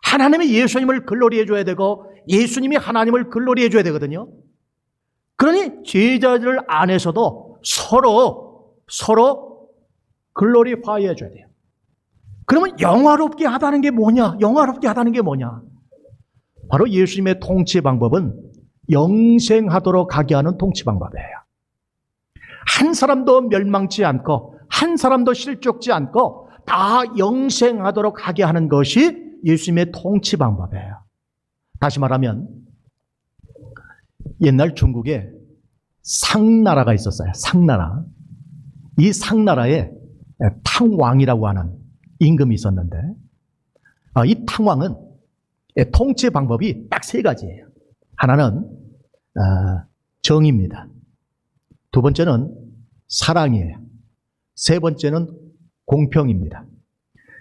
하나님이 예수님을 글로리해 줘야 되고 예수님이 하나님을 글로리해 줘야 되거든요. 그러니 제자들 안에서도 서로 글로리파이 해줘야 돼요. 그러면 영화롭게 하다는 게 뭐냐? 영화롭게 하다는 게 뭐냐? 바로 예수님의 통치 방법은 영생하도록 하게 하는 통치 방법이에요. 한 사람도 멸망치 않고 한 사람도 실족지 않고 다 영생하도록 하게 하는 것이 예수님의 통치 방법이에요. 다시 말하면 옛날 중국에 상나라가 있었어요. 상나라. 이 상나라에 탕왕이라고 하는 임금이 있었는데 이 탕왕은 통치 방법이 딱 세 가지예요. 하나는 정의입니다. 두 번째는 사랑이에요. 세 번째는 공평입니다.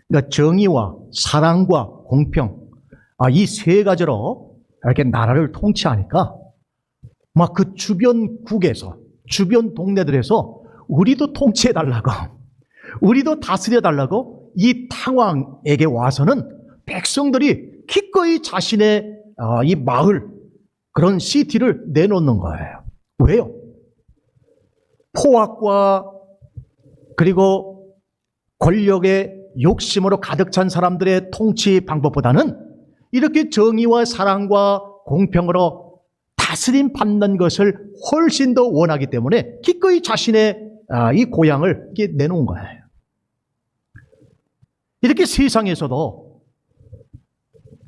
그러니까 정의와 사랑과 공평 이 세 가지로 이렇게 나라를 통치하니까 막 그 주변국에서 주변 동네들에서 우리도 통치해달라고 우리도 다스려달라고 이 탕왕에게 와서는 백성들이 기꺼이 자신의 이 마을 그런 시티를 내놓는 거예요. 왜요? 포악과 그리고 권력의 욕심으로 가득 찬 사람들의 통치 방법보다는 이렇게 정의와 사랑과 공평으로 다스림 받는 것을 훨씬 더 원하기 때문에 기꺼이 자신의 이 고향을 이렇게 내놓은 거예요. 이렇게 세상에서도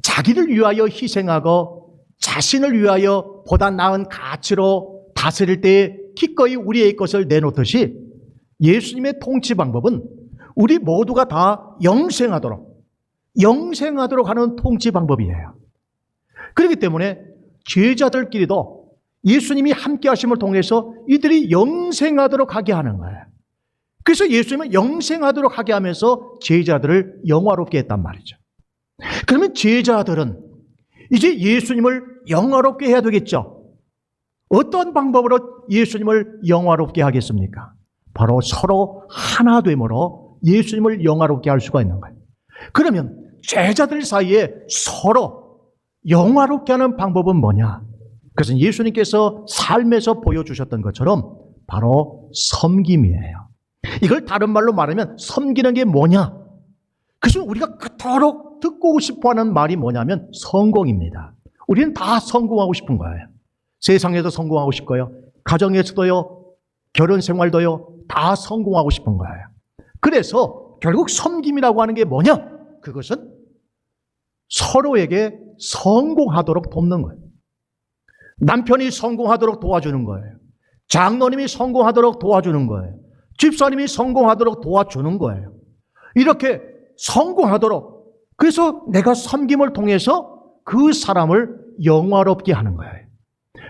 자기를 위하여 희생하고 자신을 위하여 보다 나은 가치로 다스릴 때 기꺼이 우리의 것을 내놓듯이 예수님의 통치 방법은 우리 모두가 다 영생하도록 하는 통치 방법이에요. 그렇기 때문에 제자들끼리도 예수님이 함께 하심을 통해서 이들이 영생하도록 하게 하는 거예요. 그래서 예수님은 영생하도록 하게 하면서 제자들을 영화롭게 했단 말이죠. 그러면 제자들은 이제 예수님을 영화롭게 해야 되겠죠. 어떤 방법으로 예수님을 영화롭게 하겠습니까? 바로 서로 하나됨으로 예수님을 영화롭게 할 수가 있는 거예요. 그러면 제자들 사이에 서로 영화롭게 하는 방법은 뭐냐? 그것은 예수님께서 삶에서 보여주셨던 것처럼 바로 섬김이에요. 이걸 다른 말로 말하면 섬기는 게 뭐냐? 그래서 우리가 그토록 듣고 싶어하는 말이 뭐냐면 성공입니다. 우리는 다 성공하고 싶은 거예요. 세상에도 성공하고 싶고요. 가정에서도요. 결혼 생활도요. 다 성공하고 싶은 거예요. 그래서 결국 섬김이라고 하는 게 뭐냐? 그것은 서로에게 성공하도록 돕는 거예요. 남편이 성공하도록 도와주는 거예요. 장로님이 성공하도록 도와주는 거예요. 집사님이 성공하도록 도와주는 거예요. 이렇게 성공하도록 그래서 내가 섬김을 통해서 그 사람을 영화롭게 하는 거예요.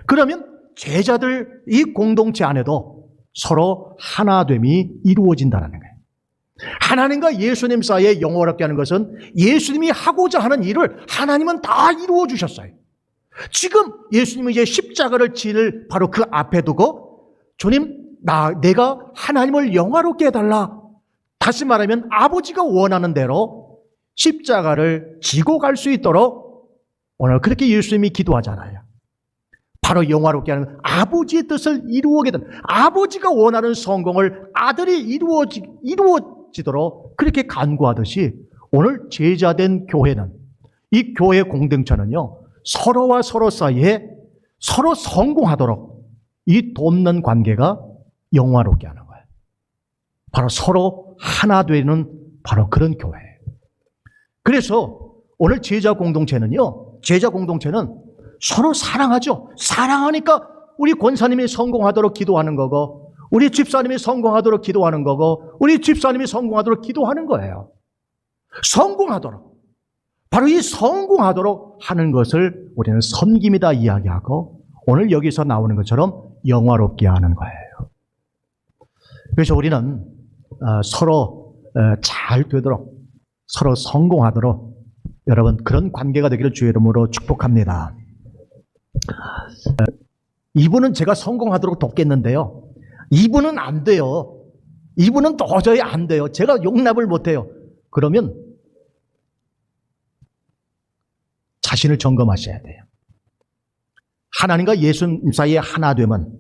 그러면 제자들 이 공동체 안에도 서로 하나됨이 이루어진다는 거예요. 하나님과 예수님 사이에 영화롭게 하는 것은 예수님이 하고자 하는 일을 하나님은 다 이루어 주셨어요. 지금 예수님은 이제 십자가를 질 바로 그 앞에 두고 주님 내가 하나님을 영화롭게 해달라. 다시 말하면 아버지가 원하는 대로 십자가를 지고 갈 수 있도록 오늘 그렇게 예수님이 기도하잖아요. 바로 영화롭게 하는 아버지의 뜻을 이루게 된 아버지가 원하는 성공을 아들이 이루어지도록 그렇게 간구하듯이 오늘 제자된 교회는 이 교회 공동체는요. 서로와 서로 사이에 서로 성공하도록 이 돕는 관계가 영화롭게 하는 거예요. 바로 서로 하나 되는 바로 그런 교회예요. 그래서 오늘 제자 공동체는 서로 사랑하죠. 사랑하니까 우리 권사님이 성공하도록 기도하는 거고, 우리 집사님이 성공하도록 기도하는 거고, 우리 집사님이 성공하도록 기도하는 거예요. 성공하도록. 바로 이 성공하도록 하는 것을 우리는 섬김이다 이야기하고, 오늘 여기서 나오는 것처럼 영화롭게 하는 거예요. 그래서 우리는 서로 잘 되도록, 서로 성공하도록 여러분 그런 관계가 되기를 주의 이름으로 축복합니다. 이분은 제가 성공하도록 돕겠는데요, 이분은 안 돼요. 이분은 도저히 안 돼요. 제가 용납을 못해요. 그러면 자신을 점검하셔야 돼요. 하나님과 예수님 사이에 하나 되면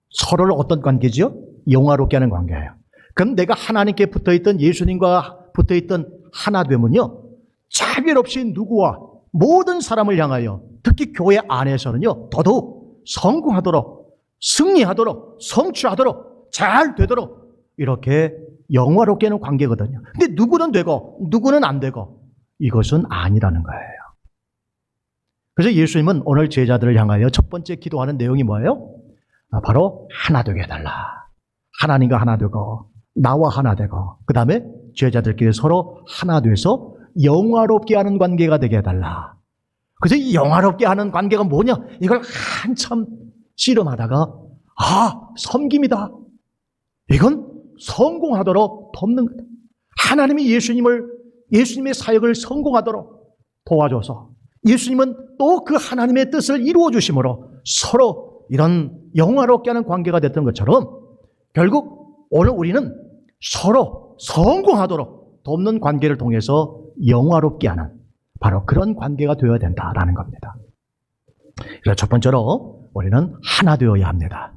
서로를 어떤 관계죠? 영화롭게 하는 관계예요. 그럼 내가 하나님께 붙어있던, 예수님과 붙어있던 하나 되면요, 차별 없이 누구와 모든 사람을 향하여, 특히 교회 안에서는요, 더더욱 성공하도록, 승리하도록, 성취하도록, 잘 되도록 이렇게 영화롭게 하는 관계거든요. 근데 누구는 되고 누구는 안 되고, 이것은 아니라는 거예요. 그래서 예수님은 오늘 제자들을 향하여 첫 번째 기도하는 내용이 뭐예요? 바로 하나 되게 해달라. 하나님과 하나 되고 나와 하나 되고, 그 다음에 제자들끼리 서로 하나 돼서 영화롭게 하는 관계가 되게 해달라. 그래서 이 영화롭게 하는 관계가 뭐냐? 이걸 한참 씨름하다가 섬김이다. 이건 성공하도록 돕는 거다. 하나님이 예수님의 사역을 성공하도록 도와줘서 예수님은 또 그 하나님의 뜻을 이루어 주심으로 서로 이런 영화롭게 하는 관계가 됐던 것처럼, 결국 오늘 우리는 서로 성공하도록 돕는 관계를 통해서 영화롭게 하는 바로 그런 관계가 되어야 된다라는 겁니다. 그래서 첫 번째로 우리는 하나 되어야 합니다.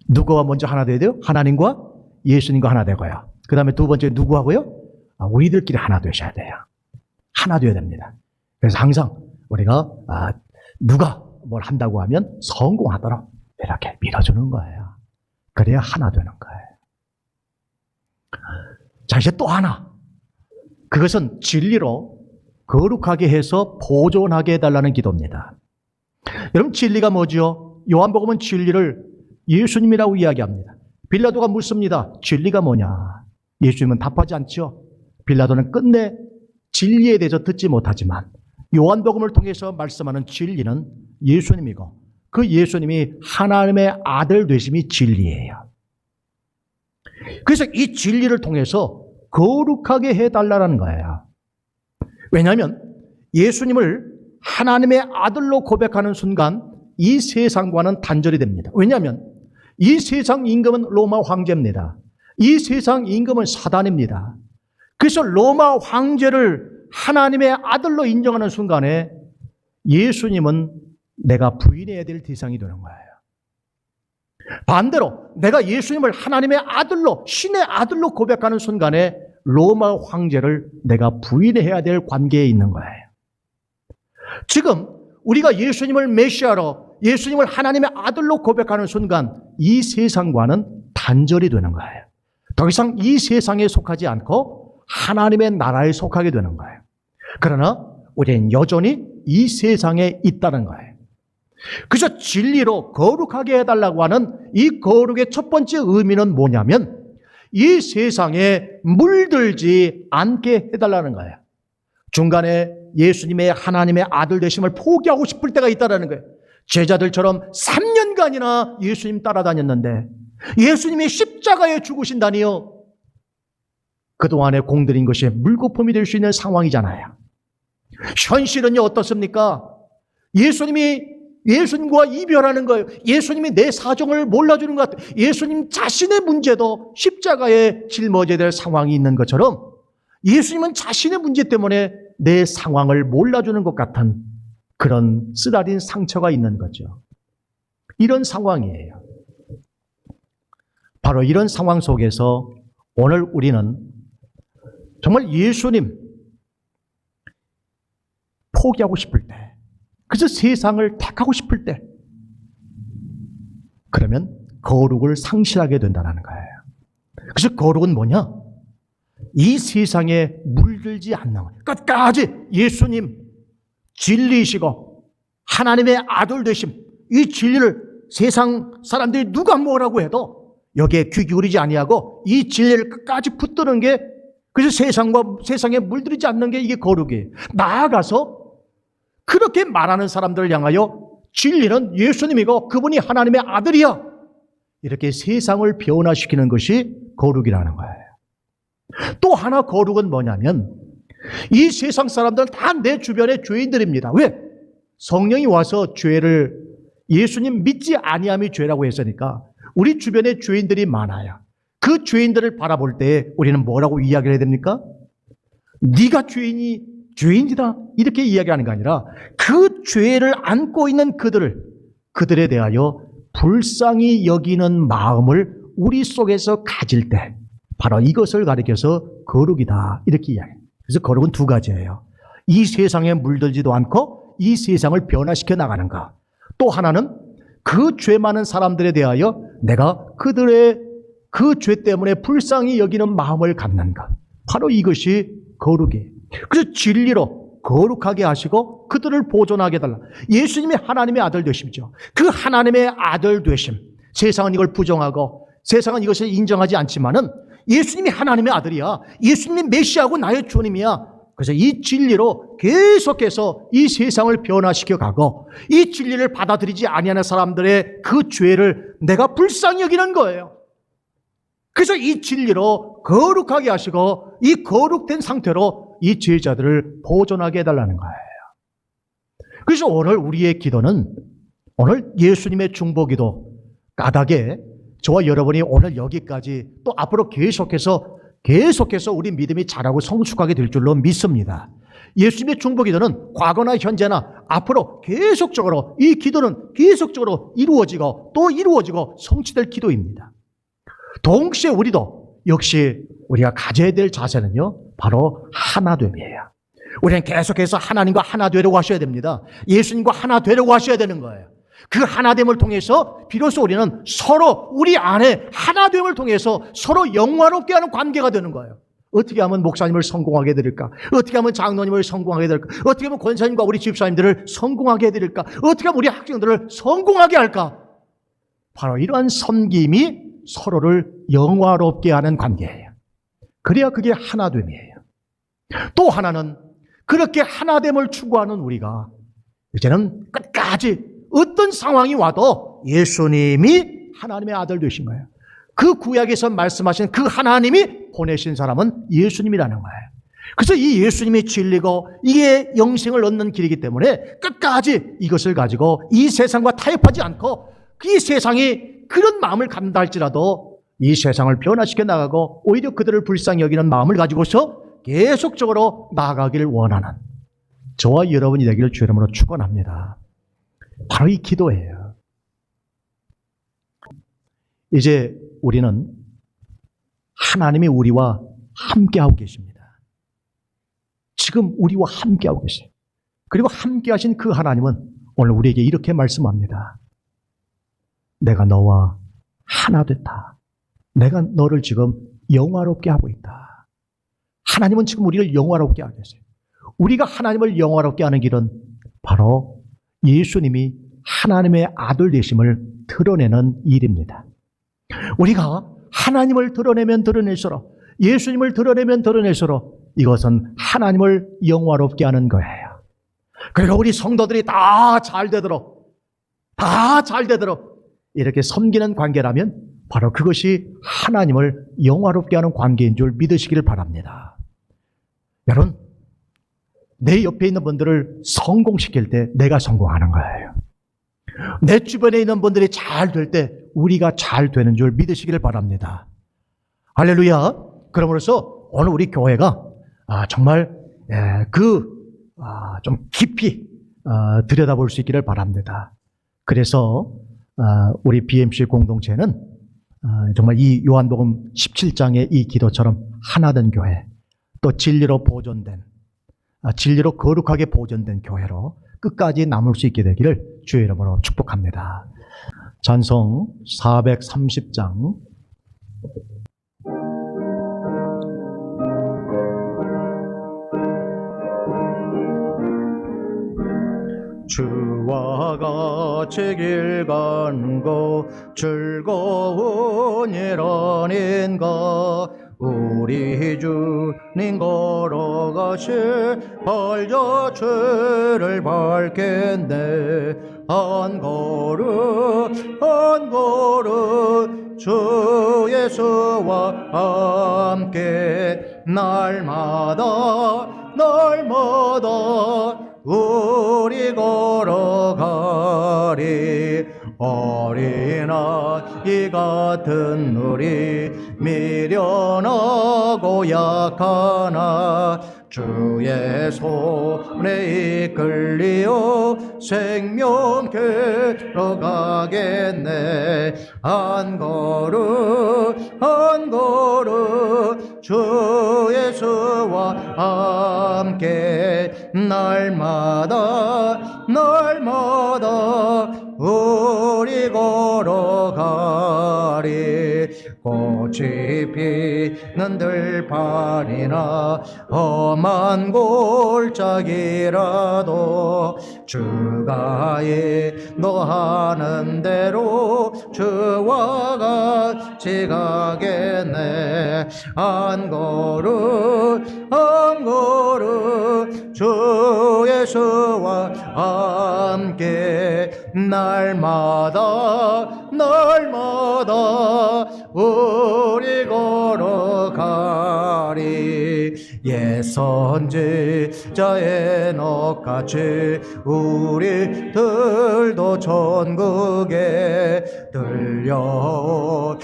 누구와 먼저 하나 되어야 돼요? 하나님과 예수님과 하나 되고요. 그 다음에 두 번째 누구하고요? 우리들끼리 하나 되셔야 돼요. 하나 되어야 됩니다. 그래서 항상 우리가 누가 뭘 한다고 하면 성공하도록 이렇게 밀어주는 거예요. 그래야 하나 되는 거예요. 자, 이제 또 하나. 그것은 진리로 거룩하게 해서 보존하게 해달라는 기도입니다. 여러분, 진리가 뭐죠? 요한복음은 진리를 예수님이라고 이야기합니다. 빌라도가 묻습니다. 진리가 뭐냐? 예수님은 답하지 않죠. 빌라도는 끝내 진리에 대해서 듣지 못하지만 요한복음을 통해서 말씀하는 진리는 예수님이고, 그 예수님이 하나님의 아들 되심이 진리예요. 그래서 이 진리를 통해서 거룩하게 해달라는 거예요. 왜냐하면 예수님을 하나님의 아들로 고백하는 순간 이 세상과는 단절이 됩니다. 왜냐하면 이 세상 임금은 로마 황제입니다. 이 세상 임금은 사단입니다. 그래서 로마 황제를 하나님의 아들로 인정하는 순간에 예수님은 내가 부인해야 될 대상이 되는 거예요. 반대로 내가 예수님을 하나님의 아들로, 신의 아들로 고백하는 순간에 로마 황제를 내가 부인해야 될 관계에 있는 거예요. 지금 우리가 예수님을 메시아로, 예수님을 하나님의 아들로 고백하는 순간 이 세상과는 단절이 되는 거예요. 더 이상 이 세상에 속하지 않고 하나님의 나라에 속하게 되는 거예요. 그러나 우리는 여전히 이 세상에 있다는 거예요. 그래서 진리로 거룩하게 해달라고 하는 이 거룩의 첫 번째 의미는 뭐냐면 이 세상에 물들지 않게 해달라는 거예요. 중간에 예수님의 하나님의 아들 되심을 포기하고 싶을 때가 있다는 거예요. 제자들처럼 3년간이나 예수님 따라다녔는데 예수님이 십자가에 죽으신다니요. 그동안에 공들인 것이 물거품이 될 수 있는 상황이잖아요. 현실은요 어떻습니까? 예수님과 이별하는 거예요. 예수님이 내 사정을 몰라주는 것 같아요. 예수님 자신의 문제도 십자가에 짊어져야 될 상황이 있는 것처럼 예수님은 자신의 문제 때문에 내 상황을 몰라주는 것 같은 그런 쓰라린 상처가 있는 거죠. 이런 상황이에요. 바로 이런 상황 속에서 오늘 우리는 정말 예수님 포기하고 싶을 때, 그래서 세상을 택하고 싶을 때, 그러면 거룩을 상실하게 된다는 거예요. 그래서 거룩은 뭐냐? 이 세상에 물들지 않는 거예요. 끝까지 예수님 진리이시고 하나님의 아들 되심, 이 진리를 세상 사람들이 누가 뭐라고 해도 여기에 귀 기울이지 아니하고 이 진리를 끝까지 붙드는 게, 그래서 세상에 물들이지 않는 게 이게 거룩이에요. 나아가서 그렇게 말하는 사람들을 향하여 진리는 예수님이고 그분이 하나님의 아들이야, 이렇게 세상을 변화시키는 것이 거룩이라는 거예요. 또 하나 거룩은 뭐냐면, 이 세상 사람들은 다 내 주변의 죄인들입니다. 왜? 성령이 와서 죄를, 예수님 믿지 아니함이 죄라고 했으니까 우리 주변에 죄인들이 많아요. 그 죄인들을 바라볼 때 우리는 뭐라고 이야기를 해야 됩니까? 네가 죄인이다, 이렇게 이야기하는 게 아니라 그 죄를 안고 있는 그들에 대하여 불쌍히 여기는 마음을 우리 속에서 가질 때, 바로 이것을 가리켜서 거룩이다, 이렇게 이야기해요. 그래서 거룩은 두 가지예요. 이 세상에 물들지도 않고 이 세상을 변화시켜 나가는 것. 또 하나는 그 죄 많은 사람들에 대하여 내가 그들의 그 죄 때문에 불쌍히 여기는 마음을 갖는 것. 바로 이것이 거룩이에요. 그래서 진리로 거룩하게 하시고 그들을 보존하게 해달라. 예수님이 하나님의 아들 되심이죠. 그 하나님의 아들 되심, 세상은 이걸 부정하고 세상은 이것을 인정하지 않지만은 예수님이 하나님의 아들이야, 예수님이 메시아고 나의 주님이야. 그래서 이 진리로 계속해서 이 세상을 변화시켜 가고 이 진리를 받아들이지 아니하는 사람들의 그 죄를 내가 불쌍히 여기는 거예요. 그래서 이 진리로 거룩하게 하시고 이 거룩된 상태로 이 제자들을 보존하게 해달라는 거예요. 그래서 오늘 우리의 기도는, 오늘 예수님의 중보기도 까닭에 저와 여러분이 오늘 여기까지 또 앞으로 계속해서 우리 믿음이 자라고 성숙하게 될 줄로 믿습니다. 예수님의 중보기도는 과거나 현재나 앞으로 계속적으로, 이 기도는 계속적으로 이루어지고 또 이루어지고 성취될 기도입니다. 동시에 우리도 역시 우리가 가져야 될 자세는요, 바로 하나됨이에요. 우리는 계속해서 하나님과 하나 되려고 하셔야 됩니다. 예수님과 하나 되려고 하셔야 되는 거예요. 그 하나됨을 통해서 비로소 우리는 서로 우리 안에 하나됨을 통해서 서로 영화롭게 하는 관계가 되는 거예요. 어떻게 하면 목사님을 성공하게 해드릴까? 어떻게 하면 장로님을 성공하게 해드릴까? 어떻게 하면 권사님과 우리 집사님들을 성공하게 해드릴까? 어떻게 하면 우리 학생들을 성공하게 할까? 바로 이러한 섬김이 서로를 영화롭게 하는 관계예요. 그래야 그게 하나됨이에요. 또 하나는 그렇게 하나됨을 추구하는 우리가 이제는 끝까지 어떤 상황이 와도 예수님이 하나님의 아들 되신 거예요. 그 구약에서 말씀하신 그 하나님이 보내신 사람은 예수님이라는 거예요. 그래서 이 예수님이 진리고 이게 영생을 얻는 길이기 때문에 끝까지 이것을 가지고 이 세상과 타협하지 않고 이 세상이 그런 마음을 갖는다 할지라도 이 세상을 변화시켜 나가고 오히려 그들을 불쌍히 여기는 마음을 가지고서 계속적으로 나아가기를 원하는 저와 여러분이 되기를 주의 이름으로 축원합니다. 바로 이 기도예요. 이제 우리는 하나님이 우리와 함께하고 계십니다. 지금 우리와 함께하고 계세요. 그리고 함께하신 그 하나님은 오늘 우리에게 이렇게 말씀합니다. 내가 너와 하나 됐다. 내가 너를 지금 영화롭게 하고 있다. 하나님은 지금 우리를 영화롭게 하고 계세요. 우리가 하나님을 영화롭게 하는 길은 바로 예수님이 하나님의 아들 되심을 드러내는 일입니다. 우리가 하나님을 드러내면 드러낼수록, 예수님을 드러내면 드러낼수록 이것은 하나님을 영화롭게 하는 거예요. 그리고 우리 성도들이 다 잘 되도록 이렇게 섬기는 관계라면 바로 그것이 하나님을 영화롭게 하는 관계인 줄 믿으시기를 바랍니다. 여러분, 내 옆에 있는 분들을 성공시킬 때 내가 성공하는 거예요. 내 주변에 있는 분들이 잘 될 때 우리가 잘 되는 줄 믿으시기를 바랍니다. 할렐루야. 그러므로서 오늘 우리 교회가 정말 좀 깊이 들여다볼 수 있기를 바랍니다. 그래서 우리 BMC 공동체는 정말 이 요한복음 17장의 이 기도처럼 하나된 교회, 또 진리로 보존된, 진리로 거룩하게 보존된 교회로 끝까지 남을 수 있게 되기를 주의 이름으로 축복합니다. 찬송 430장 주와 같이 길 가는 거 즐거운 일 아닌가. 우리 주님 걸어가실 발자 죄를 밟겠네. 한 걸음 한 걸음 주 예수와 함께 날마다 우리 걸어가리. 어린아이 같은 우리 미련하고 약하나 주의 손에 이끌리어 생명길로 가겠네. 한 걸음 주 예수와 함께 날마다 우리 걸어가리. 꽃이 피는 들판이나 험한 골짜기라도 주가 인도하는 대로 주와 같이 가겠네. 한 걸음 주 예수와 함께 날마다 우리 걸어가리. 옛 선지자의 넋같이 우리들도 천국에 들려올라갈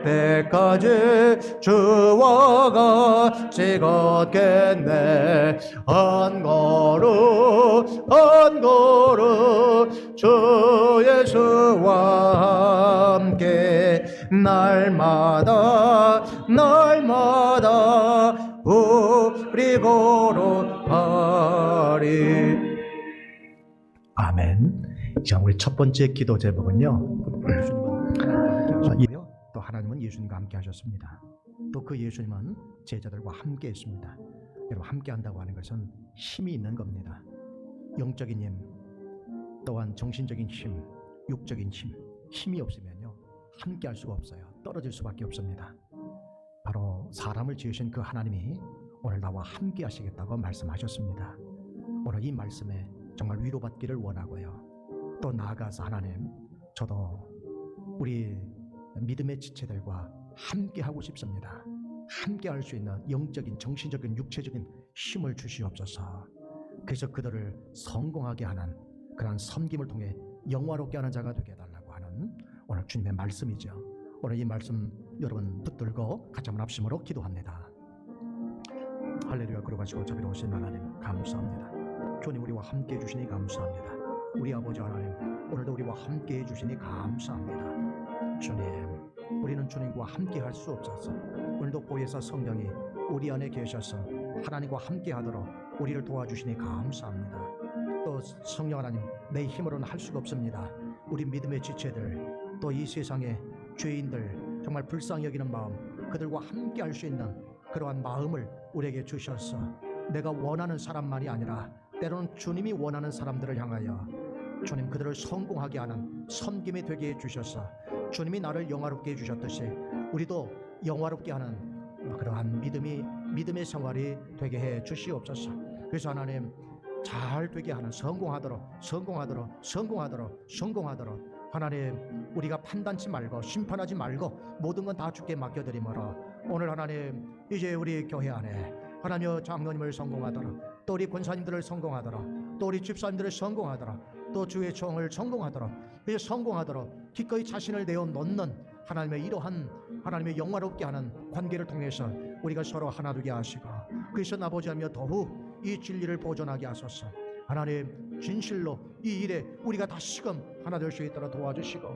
때까지 주와 같이 걷겠네. 한 걸음 주 예수와 함께 날마다 우리 걸어가리. 아멘. 자, 우리 첫 번째 기도 제목은요, 또 하나님은 예수님과 함께 하셨습니다. 또 그 예수님은 제자들과 함께 했습니다. 여러분, 함께 한다고 하는 것은 힘이 있는 겁니다. 영적인 힘, 또한 정신적인 힘, 육적인 힘이 없으면요 함께 할 수가 없어요. 떨어질 수밖에 없습니다. 바로 사람을 지으신 그 하나님이 오늘 나와 함께 하시겠다고 말씀하셨습니다. 오늘 이 말씀에 정말 위로받기를 원하고요, 또 나아가서 하나님, 저도 우리 믿음의 지체들과 함께 하고 싶습니다. 함께 할 수 있는 영적인, 정신적인, 육체적인 힘을 주시옵소서. 그래서 그들을 성공하게 하는 그러한 섬김을 통해 영화롭게 하는 자가 되게 해달라고 하는 오늘 주님의 말씀이죠. 오늘 이 말씀 여러분 붙들고 같이 한번 합심으로 기도합니다. 할렐루야. 그러가시고 자비로우신 하나님 감사합니다. 주님, 우리와 함께 해주시니 감사합니다. 우리 아버지 하나님, 오늘도 우리와 함께 해주시니 감사합니다. 주님, 우리는 주님과 함께 할 수 없어서 오늘도 보혜사 성령이 우리 안에 계셔서 하나님과 함께 하도록 우리를 도와주시니 감사합니다. 또 성령 하나님, 내 힘으로는 할 수가 없습니다. 우리 믿음의 지체들, 또 이 세상의 죄인들, 정말 불쌍히 여기는 마음, 그들과 함께 할 수 있는 그러한 마음을 우리에게 주셔서 내가 원하는 사람만이 아니라 때로는 주님이 원하는 사람들을 향하여 주님 그들을 성공하게 하는 섬김이 되게 해주셔서 주님이 나를 영화롭게 해주셨듯이 우리도 영화롭게 하는 그러한 믿음의 생활이 되게 해 주시옵소서. 그래서 하나님, 잘 되게 하는, 성공하도록 하나님, 우리가 판단치 말고 심판하지 말고 모든 건 다 주께 맡겨드리므로 오늘 하나님, 이제 우리 교회 안에 하나님 장로님을 성공하도록, 또 우리 권사님들을 성공하도록, 또 우리 집사님들을 성공하도록, 또 주의 종을 성공하도록, 이제 성공하도록 기꺼이 자신을 내어놓는 하나님의 이러한 하나님의 영화롭게 하는 관계를 통해서 우리가 서로 하나 되게 하시고, 그래서 아버지 하며 더욱 이 진리를 보존하게 하소서. 하나님, 진실로 이 일에 우리가 다시금 하나 될 수 있도록 도와주시고,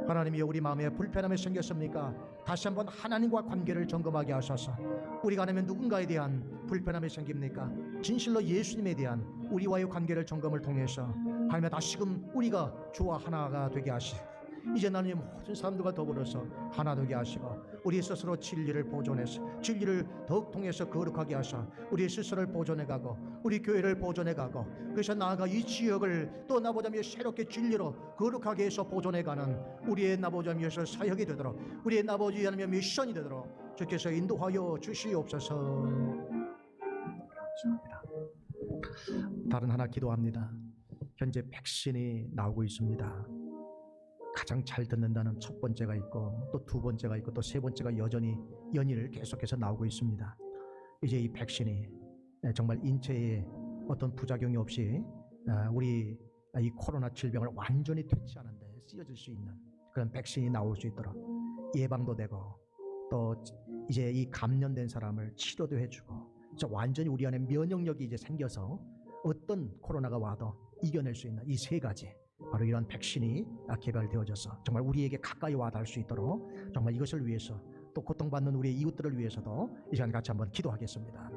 하나님이 우리 마음에 불편함이 생겼습니까? 다시 한번 하나님과 관계를 점검하게 하소서. 우리가 하나님 누군가에 대한 불편함이 생깁니까? 진실로 예수님에 대한 우리와의 관계를 점검을 통해서 하나님 다시금 우리가 주와 하나가 되게 하시고, 이제 나는 모든 사람들과 더불어서 하나 되게 하시고 우리 스스로 진리를 보존해서 진리를 더욱 통해서 거룩하게 하셔 우리 스스로를 보존해가고 우리 교회를 보존해가고 그래서 나아가 이 지역을 또 나보자며 새롭게 진리로 거룩하게 해서 보존해가는 우리의 나보자며 사역이 되도록 우리의 나보자며 미션이 되도록 주께서 인도하여 주시옵소서. 다른 하나 기도합니다. 현재 백신이 나오고 있습니다. 가장 잘 듣는다는 첫 번째가 있고 또 두 번째가 있고 또 세 번째가 여전히 연이를 계속해서 나오고 있습니다. 이제 이 백신이 정말 인체에 어떤 부작용이 없이 우리 이 코로나 질병을 완전히 퇴치하는 데 쓰여질 수 있는 그런 백신이 나올 수 있도록 예방도 되고 또 이제 이 감염된 사람을 치료도 해주고 완전히 우리 안에 면역력이 이제 생겨서 어떤 코로나가 와도 이겨낼 수 있는 이 세 가지 바로 이런 백신이 개발되어져서 정말 우리에게 가까이 와 닿을 수 있도록 정말 이것을 위해서 또 고통받는 우리의 이웃들을 위해서도 이 시간 같이 한번 기도하겠습니다.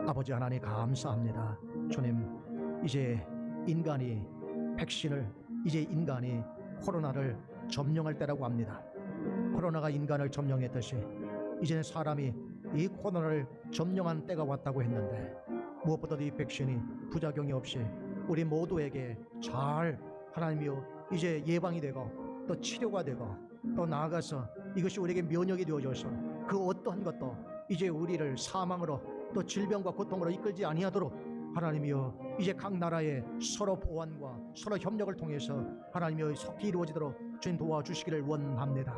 아버지 하나님 감사합니다. 주님 이제 인간이 백신을 이제 인간이 코로나를 점령할 때라고 합니다. 코로나가 인간을 점령했듯이 이제는 사람이 이 코로나를 점령한 때가 왔다고 했는데 무엇보다도 이 백신이 부작용이 없이 우리 모두에게 잘 하나님이여 이제 예방이 되고 또 치료가 되고 또 나아가서 이것이 우리에게 면역이 되어져서 그 어떠한 것도 이제 우리를 사망으로 또 질병과 고통으로 이끌지 아니하도록 하나님이여 이제 각 나라의 서로 보완과 서로 협력을 통해서 하나님이여 속히 이루어지도록 주님 도와주시기를 원합니다.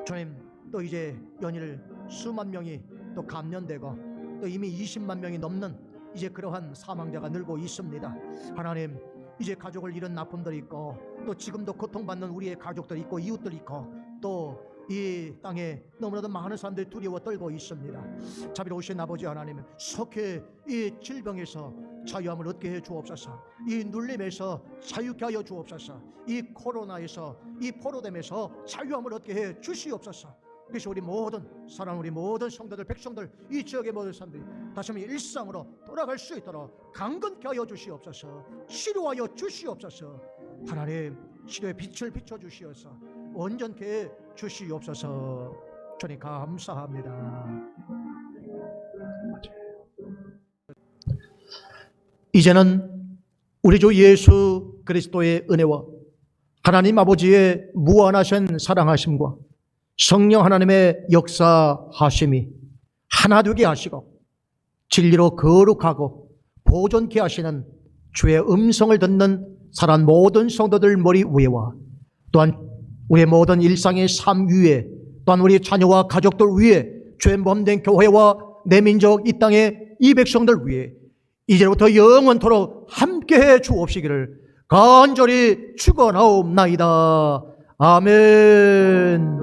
주님 또 이제 연일 수만 명이 또 감염되고 또 이미 20만 명이 넘는 이제 그러한 사망자가 늘고 있습니다. 하나님 이제 가족을 잃은 아픔들이 있고 또 지금도 고통받는 우리의 가족들이 있고 이웃들이 있고 또 이 땅에 너무나도 많은 사람들이 두려워 떨고 있습니다. 자비로우신 아버지 하나님 속히 이 질병에서 자유함을 얻게 해 주옵소서. 이 눌림에서 자유케 하여 주옵소서. 이 코로나에서 이 포로됨에서 자유함을 얻게 해 주시옵소서. 그래서 우리 모든 사랑 우리 모든 성도들 백성들 이 지역의 모든 사람들이 다시 한번 일상으로 돌아갈 수 있도록 강건케 하여 주시옵소서. 치료하여 주시옵소서. 하나님 치료의 빛을 비춰주시어서 온전케 해 주시옵소서. 주님 감사합니다. 이제는 우리 주 예수 그리스도의 은혜와 하나님 아버지의 무한하신 사랑하심과 성령 하나님의 역사하심이 하나 되게 하시고 진리로 거룩하고 보존케 하시는 주의 음성을 듣는 사랑 모든 성도들 머리 위에와 또한 우리의 모든 일상의 삶 위에 또한 우리 자녀와 가족들 위에 주의 몸된 교회와 내 민족 이 땅의 이 백성들 위에 이제부터 영원토록 함께해 주옵시기를 간절히 축원하옵나이다. 아멘.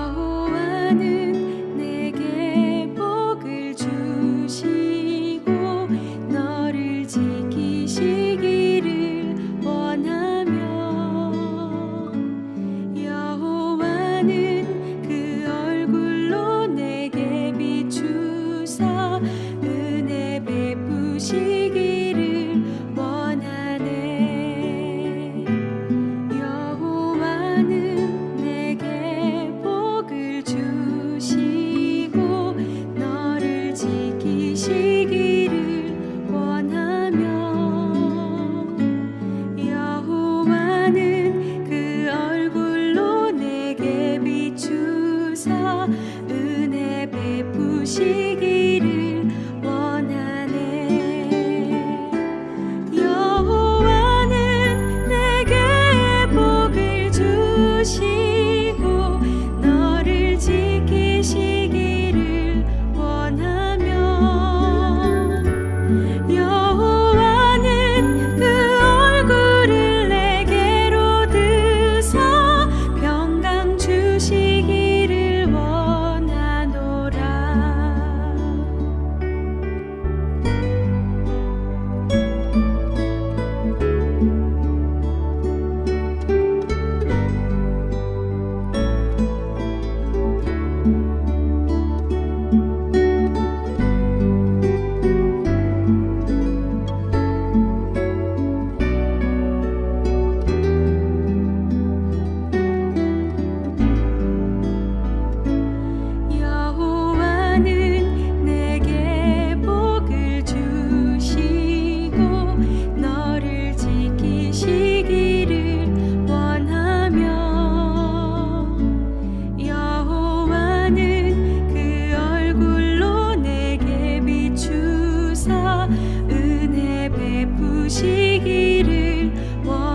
여호와는 내게 복을 주시고 너를 지키시기를 원하며 여호와는 그 얼굴로 내게 비추사 은혜 베푸시기를 원하네. 여호와는 내게 복을 주시고 너를 지키시기를 원하며 여호와는 그 얼굴로 내게 비추사 은혜 베푸시기를 원하네. 여호와는 내게 복을 주시고 너를 지키시기를 원하며 여호와는 그 얼굴을 내게로 드사 평강 주시기를 원하노라. 주시기를 원하오니